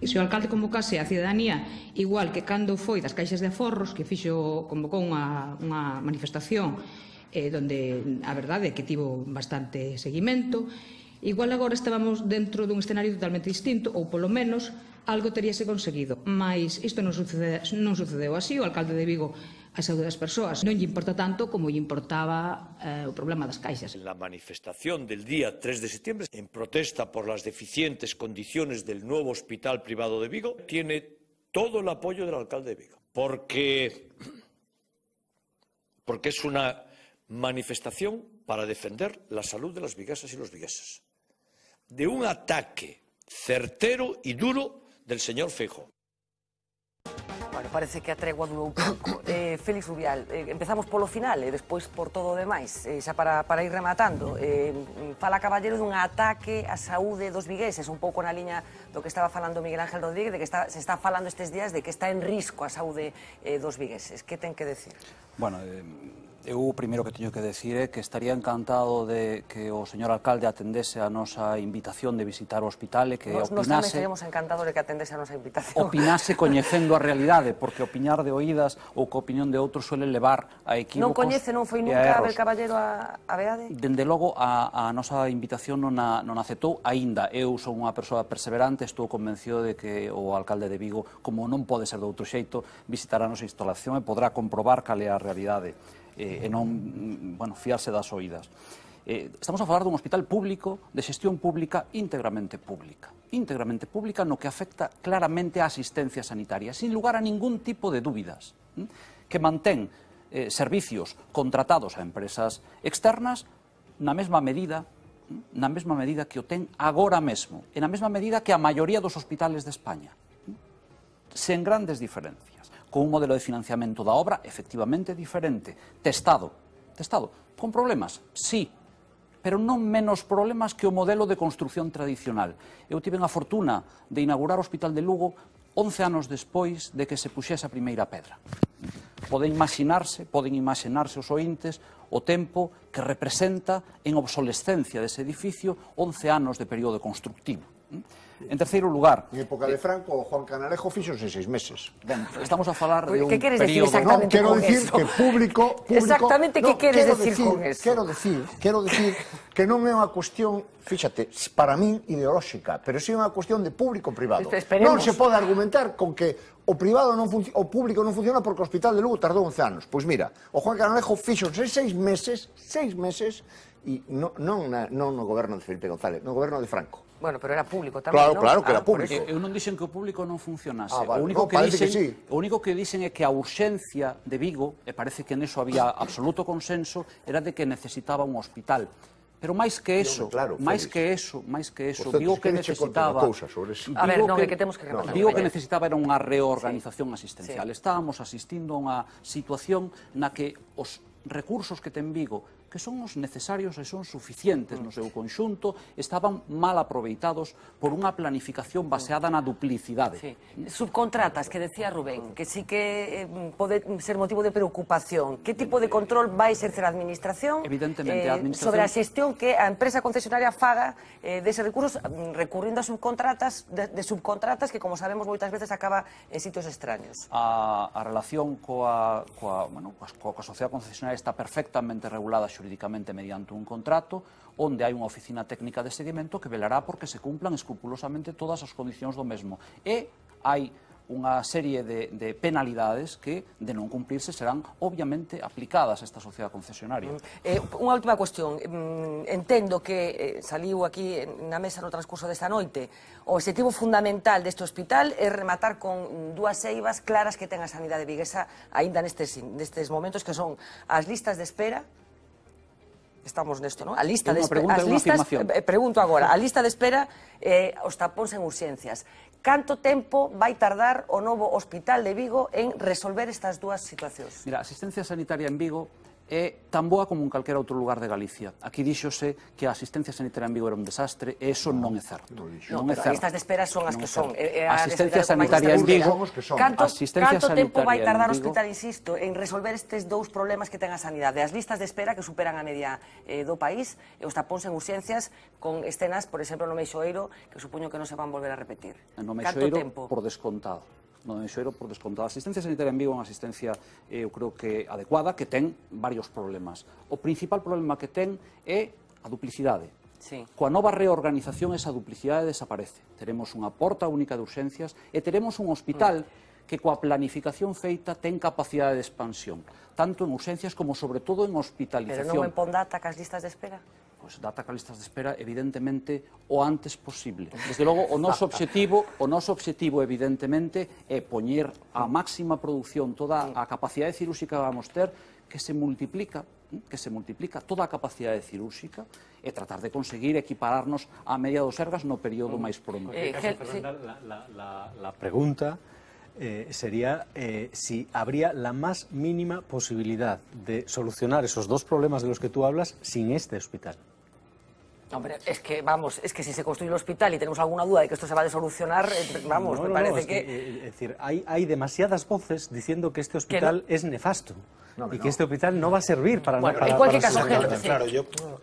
H: E se o alcalde convocase a cidadanía igual que cando foi das caixas de aforros, que convocou unha manifestación donde a verdade é que tivo bastante seguimento, igual agora estábamos dentro dun escenario totalmente distinto, ou polo menos algo teríase conseguido. Mais isto non sucedeu así. O alcalde de Vigo, a saúde das persoas, non lle importa tanto como lle importaba o problema das caixas.
I: La manifestación del día 3 de septiembre, en protesta por las deficientes condiciones del nuevo hospital privado de Vigo, tiene todo el apoyo del alcalde de Vigo. porque es una manifestación para defender la salud de las viguesas y los vigueses, de un ataque certero y duro del señor Feijóo.
A: Bueno, parece que a tregua durou pouco. Félix Rubial, empezamos polo final e despois por todo o demais. Xa para ir rematando, fala Caballero dun ataque á saúde dos vigueses, un pouco na liña do que estaba falando Miguel Ángel Rodríguez, de que se está falando estes días de que está en risco a saúde dos vigueses. Que ten que decir?
M: Bueno, eu o primeiro que teño que decir é que estaría encantado de que o señor alcalde atendese a nosa invitación de visitar o hospital e que
A: Nos tamén
M: opinase...
A: estaríamos encantados de que atendese a nosa invitación.
M: Opinase coñecendo a realidade, porque opinar de oídas ou co opinión de outros suele levar a equívocos.
A: Non coñece, non foi nunca a ver Caballero a Beade?
M: Dende logo, a nosa invitación non aceptou aínda. Eu son unha persoa perseverante, estou convencido de que o alcalde de Vigo, como non pode ser de outro xeito, visitará a nosa instalación e podrá comprobar cal é a realidade e non, bueno, fiarse das oídas. Estamos a falar dun hospital público, de xestión pública, íntegramente pública no que afecta claramente á asistencia sanitaria, sin lugar a ningún tipo de dúbidas, que mantén servicios contratados a empresas externas na mesma medida que o ten agora mesmo, e na mesma medida que a maioría dos hospitales de España, sen grandes diferencias, con un modelo de financiamento da obra efectivamente diferente, testado, con problemas, sí, pero non menos problemas que o modelo de construción tradicional. Eu tive a fortuna de inaugurar o Hospital de Lugo 11 anos despois de que se puxese a primeira pedra. Poden imaginarse os ointes o tempo que representa en obsolescencia dese edificio 11 anos de período constructivo. En terceiro lugar...
B: En época de Franco, o Juan Canalejo fixose 6 meses.
M: Ben, estamos a falar de un
A: que queres decir
M: período...
A: exactamente
B: quero
A: con
B: decir
A: eso?
B: que público...
A: Exactamente que queres decir con eso?
B: Quero decir que non é unha cuestión, fíxate, para min ideolóxica, pero si é unha cuestión de público-privado. Non se pode argumentar con que o público non funciona porque o Hospital de Lugo tardou 11 anos. Pois mira, o Juan Canalejo fixose 6 meses, e non no goberno de Felipe González, no goberno de Franco.
A: Bueno, pero era público tamén, non?
B: Claro que era público.
M: Eu non dixen que o público non funcionase.
B: Vale.
M: O único que dixen
B: sí.
M: é que a urxencia de Vigo, e parece que neso había absoluto consenso, era de que necesitaba un hospital. Pero máis que eso, Vigo que necesitaba...
A: A ver, non, é que temos que rematar.
M: Vigo que necesitaba era unha reorganización asistencial. Estábamos asistindo a unha situación na que os recursos que ten Vigo, que son os necesarios e son suficientes no seu conxunto, estaban mal aproveitados por unha planificación baseada na duplicidade.
A: Subcontratas, que decía Rubén, que sí que pode ser motivo de preocupación. Que tipo de control vai exercer a Administración sobre a xestión que a empresa concesionaria faga deses recursos recurrindo a subcontratas, de subcontratas que, como sabemos, moitas veces acaba en sitios extraños?
M: A relación coa sociedade concesionaria está perfectamente regulada xurídicamente mediante un contrato onde hai unha oficina técnica de seguimento que velará porque se cumplan escrupulosamente todas as condicións do mesmo. E hai unha serie de penalidades que, de non cumplirse, serán obviamente aplicadas a esta sociedade concesionaria.
A: Unha última cuestión. Entendo que saliu aquí na mesa no transcurso desta noite o objetivo fundamental deste hospital é rematar con dúas eivas claras que ten a sanidade viguesa aínda nestes momentos, que son as listas de espera. Estamos nesto, non? A lista de espera. Pregunto agora, a lista de espera, os tapóns en urxencias. Canto tempo vai tardar o novo Hospital de Vigo en resolver estas dúas situacións?
M: Mira, a asistencia sanitaria en Vigo é tan boa como en calquera outro lugar de Galicia. Aquí díxose que a asistencia sanitaria en Vigo era un desastre e eso non é certo.
A: Non, pero as listas de espera son as que son.
M: A asistencia sanitaria en Vigo...
A: Canto tempo vai tardar o hospital, insisto, en resolver estes dous problemas que ten a sanidade? As listas de espera que superan a media do país e os tapóns en urxencias con escenas, por exemplo, no Meixoeiro, que supoño que non se van volver a repetir.
M: No Meixoeiro, por descontado. No Meixoeiro, por descontado. A asistencia sanitaria en Vigo é unha asistencia, eu creo que adecuada, que ten varios problemas. O principal problema que ten é a duplicidade. Coa nova reorganización, esa duplicidade desaparece. Teremos unha porta única de urxencias e teremos un hospital que coa planificación feita ten capacidade de expansión, tanto en urxencias como, sobre todo, en hospitalización.
A: Pero non me pon data cas listas de espera?
M: Pois data ca listas de espera, evidentemente, o antes posible. Desde logo, o noso obxectivo, evidentemente, é poñer a máxima produción, toda a capacidade cirúrxica que vamos ter, que se multiplica toda a capacidade cirúrxica e tratar de conseguir equipararnos á media do Sergas no período máis pronto.
F: La pregunta sería si habría la más mínima posibilidad de solucionar esos dos problemas de los que tú hablas sin este hospital.
A: Hombre, es que si se construye el hospital y tenemos alguna duda de que esto se va a solucionar, vamos, me parece que...
F: Es decir, hay demasiadas voces diciendo que este hospital es nefasto. Y que este hospital no va a servir para nada.
A: Bueno, en cualquier caso, Gelo.
B: Claro,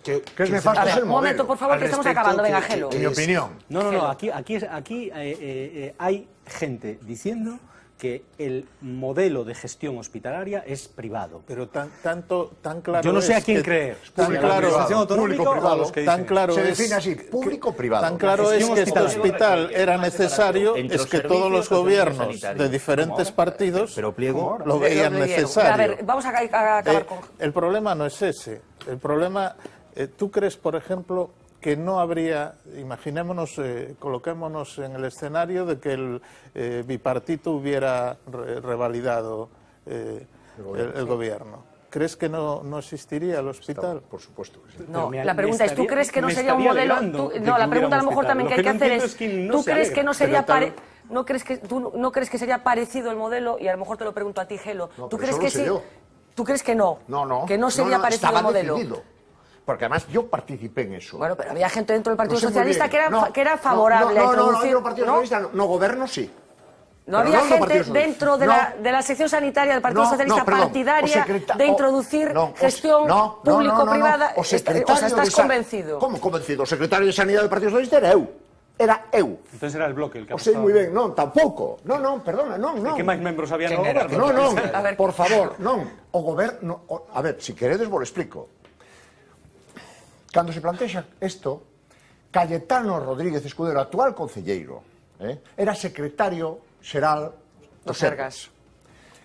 B: que es nefasto es el modelo.
A: Un momento, por favor, que estamos acabando. Venga, Gelo.
B: En mi opinión.
F: No, aquí hay gente diciendo que el modelo de gestión hospitalaria es privado.
D: Pero tan claro.
F: Yo no sé
D: es
F: a quién
D: que
F: creer.
D: Tan claro,
B: público-privado.
D: Tan claro
B: se
D: es,
B: define así, público-privado.
D: Tan claro es que este hospital era necesario, es que todos los gobiernos de diferentes partidos lo veían necesario.
A: A ver, vamos a acabar con...
D: El problema no es ese. El problema, ¿tú crees, por ejemplo, que no habría, imaginémonos, coloquémonos en el escenario de que el bipartito hubiera revalidado el gobierno? ¿Crees que no existiría el hospital?
B: Por supuesto que sí.
A: No, la pregunta es, ¿tú crees que no sería un modelo? No, la pregunta a lo mejor también que hay que hacer es, ¿tú crees que no sería ¿no crees que sería parecido el modelo? Y a lo mejor te lo pregunto a ti, Gelo. ¿Tú crees que sí? ¿Tú crees que no?
B: No.
A: Que no sería parecido el modelo.
B: Decidido. Porque además yo participé en eso.
A: Bueno, pero había gente dentro del Partido Socialista que era favorable a introducir...
B: No, el Partido Socialista no, gobierno sí.
A: No había gente dentro de la sección sanitaria del Partido Socialista partidaria de introducir gestión público-privada. O sea, ¿estás convencido?
B: ¿Cómo convencido? O secretario de Sanidad del Partido Socialista era eu.
F: Entonces era el bloque el que
B: apostaba. Muy ben, non, tampouco. Perdona.
F: Que máis membros había no
B: goberno? Por favor, non. O goberno... A ver, si queredes vos lo explico. Cando se plantexa isto, Cayetano Rodríguez Escudero, actual concelleiro, era secretario xeral do Sergas.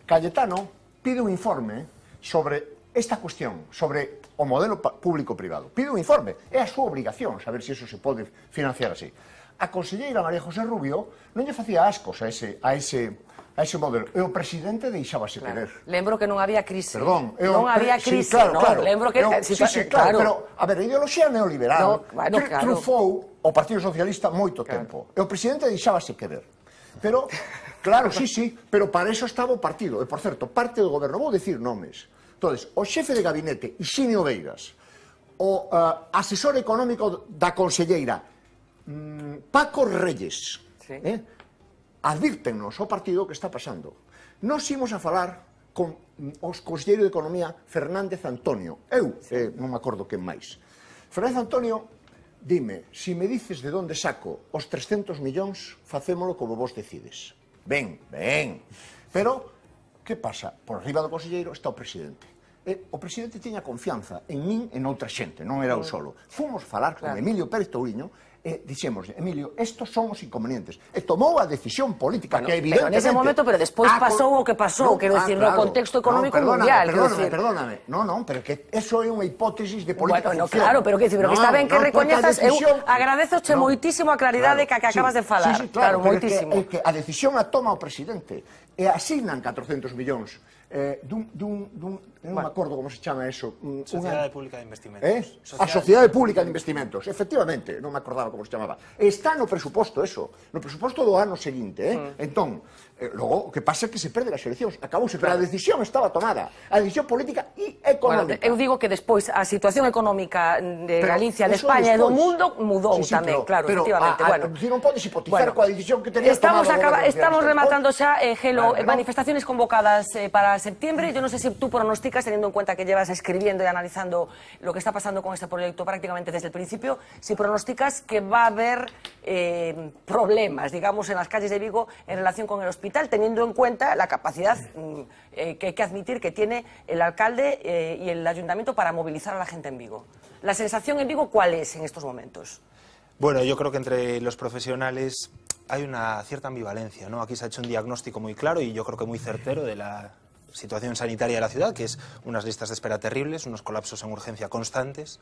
B: Cayetano pide un informe sobre esta cuestión, sobre o modelo público-privado. Pide un informe, é a súa obrigación saber se iso se pode financiar así. A conselleira María José Rubio non lle facía ascos a ese modelo. E o presidente deixábase querer.
A: Lembro que non había crise.
B: Perdón.
A: Non había crise.
B: Sí, claro.
A: Lembro que...
B: Sí, claro. Pero, a ver, a ideoloxía neoliberal trufou o Partido Socialista moito tempo. E o presidente deixábase querer. Pero, claro, sí, pero para eso estaba o partido. E, por certo, parte do goberno, vou dicir nomes. Entonces, o xefe de gabinete, Ixinio Veigas, o asesor económico da conselleira, Paco Reyes, advírtennos ao partido que está pasando. Nos imos a falar con o conselleiro de Economía Fernández Antonio. Non me acordo quen máis. Fernández Antonio, dime, si me dices de onde saco os 300 millóns, facémolo como vos decides. Ben. Pero, que pasa? Por arriba do conselleiro está o presidente. O presidente tiña confianza en min e noutra xente, non era eu solo. Fomos falar con Emilio Pérez Touriño e dixemos, Emilio, estos son os inconvenientes. E tomou a decisión política que evidentemente...
A: Pero en ese momento, pero despois pasou o que pasou, quero dicir, no contexto económico mundial.
B: Perdóname, non, pero que eso é unha hipótesis de política
A: ficción. Claro, pero que está ben que recoñezas, eu agradezoche moitísimo a claridade que acabas de falar.
B: Sí, claro, moitísimo. Que a decisión a toma o presidente e asignan 400 millóns non me acordo como se chama eso.
Y: Sociedade Pública de Investimentos.
B: A Sociedade Pública de Investimentos, efectivamente, non me acordaba como se chamaba. Está no presuposto eso, no presuposto do ano seguinte. Entón, logo, o que pasa é que se perde as eleccións, acabouse, pero a decisión estaba tomada, a decisión política e económica.
A: Eu digo que despois a situación económica de Galicia, de España e do mundo mudou tamén, claro, efectivamente.
B: Pero non podes hipotizar coa decisión que tenías tomada.
A: Estamos rematando xa, Gelo, manifestaciones convocadas para septiembre. Yo no sé si tú pronosticas, teniendo en cuenta que llevas escribiendo y analizando lo que está pasando con este proyecto prácticamente desde el principio, si pronosticas que va a haber problemas, digamos, en las calles de Vigo en relación con el hospital, teniendo en cuenta la capacidad que hay que admitir que tiene el alcalde y el ayuntamiento para movilizar a la gente en Vigo. ¿La sensación en Vigo cuál es en estos momentos?
Y: Bueno, yo creo que entre los profesionales hay una cierta ambivalencia, ¿no? Aquí se ha hecho un diagnóstico muy claro y yo creo que muy certero de la situación sanitaria de la ciudad, que es unas listas de espera terribles, unos colapsos en urgencia constantes,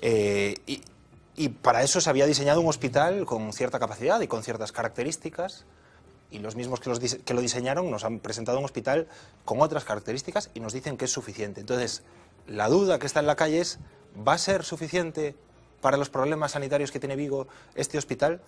Y: Y para eso se había diseñado un hospital con cierta capacidad y con ciertas características, y los mismos que lo diseñaron nos han presentado un hospital con otras características y nos dicen que es suficiente. Entonces, la duda que está en la calle es, ¿va a ser suficiente para los problemas sanitarios que tiene Vigo este hospital?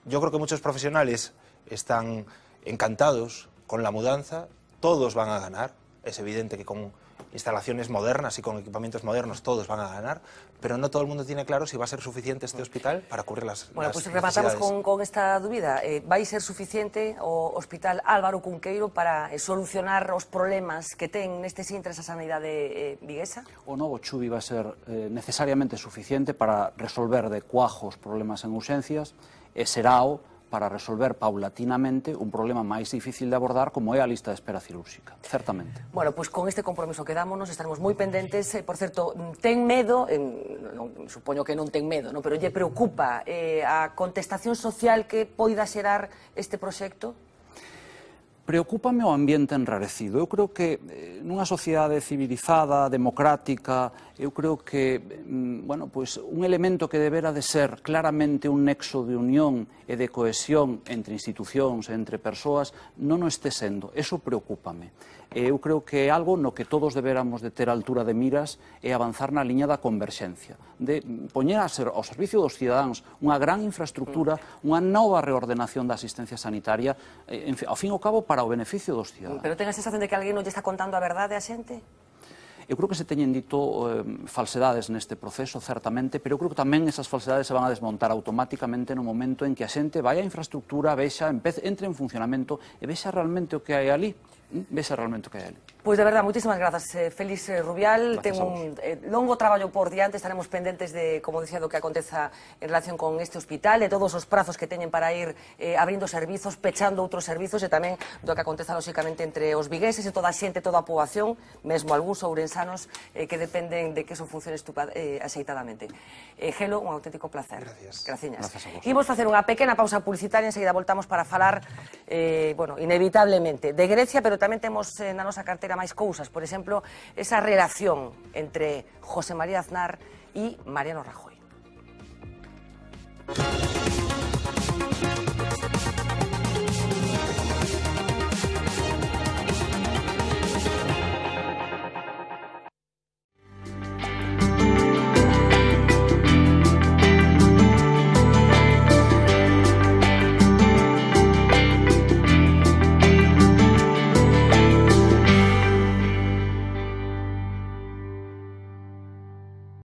Y: Yo creo que muchos profesionales están encantados con la mudanza, todos van a ganar, es evidente que con instalaciones modernas y con equipamientos modernos todos van a ganar, pero no todo el mundo tiene claro si va a ser suficiente este hospital para cubrir las
A: Bueno, pues rematamos con esta dúbida. Vai ser suficiente o Hospital Álvaro Cunqueiro para solucionar os problemas que ten nestes intres a sanidade viguesa?
M: O novo Chuvi vai ser necesariamente suficiente para resolver de cuajo os problemas en urxencias e serao para resolver paulatinamente un problema máis difícil de abordar como é a lista de espera cirúrxica, certamente.
A: Bueno, pois con este compromiso quedámonos, estaremos moi pendentes. Por certo, ten medo, supoño que non ten medo, pero lle preocupa a contestación social que poida xerar este proxecto?
M: Preocúpame o ambiente enrarecido. Eu creo que nunha sociedade civilizada, democrática, eu creo que un elemento que debera de ser claramente un nexo de unión e de cohesión entre institucións e entre persoas non o este sendo. Eso preocúpame. Eu creo que é algo no que todos deberamos de ter altura de miras e avanzar na liña da converxencia, de poñer ao servicio dos cidadáns unha gran infraestructura, unha nova reordenación da asistencia sanitaria, ao fin e ao cabo para o beneficio dos cidadáns.
A: Pero ten a sensación de que alguén non lle está contando a verdade a xente?
M: Eu creo que se teñen dito falsedades neste proceso, certamente, pero eu creo que tamén esas falsedades se van a desmontar automáticamente no momento en que a xente vai á infraestructura, vexa, entre en funcionamento e vexa realmente o que hai ali. Pois de verdade, moitísimas grazas, Félix Rubial. Ten un longo traballo por diante, estaremos pendentes de, como dicía, do que aconteza en relación con este hospital, de todos os prazos que teñen para ir abrindo servizos, pechando outros servizos, e tamén do que aconteza, lóxicamente, entre os vigueses e toda a xente, toda a poboación, mesmo algúns ourensanos que dependen de que eso funcione axeitadamente. Gelo, un auténtico placer. Graciñas. Imos facer unha pequena pausa publicitaria, enseguida voltamos para falar, inevitablemente, de Grecia, pero tamén temos na nosa cartera máis cousas, por exemplo, esa relación entre José María Aznar e Mariano Rajoy.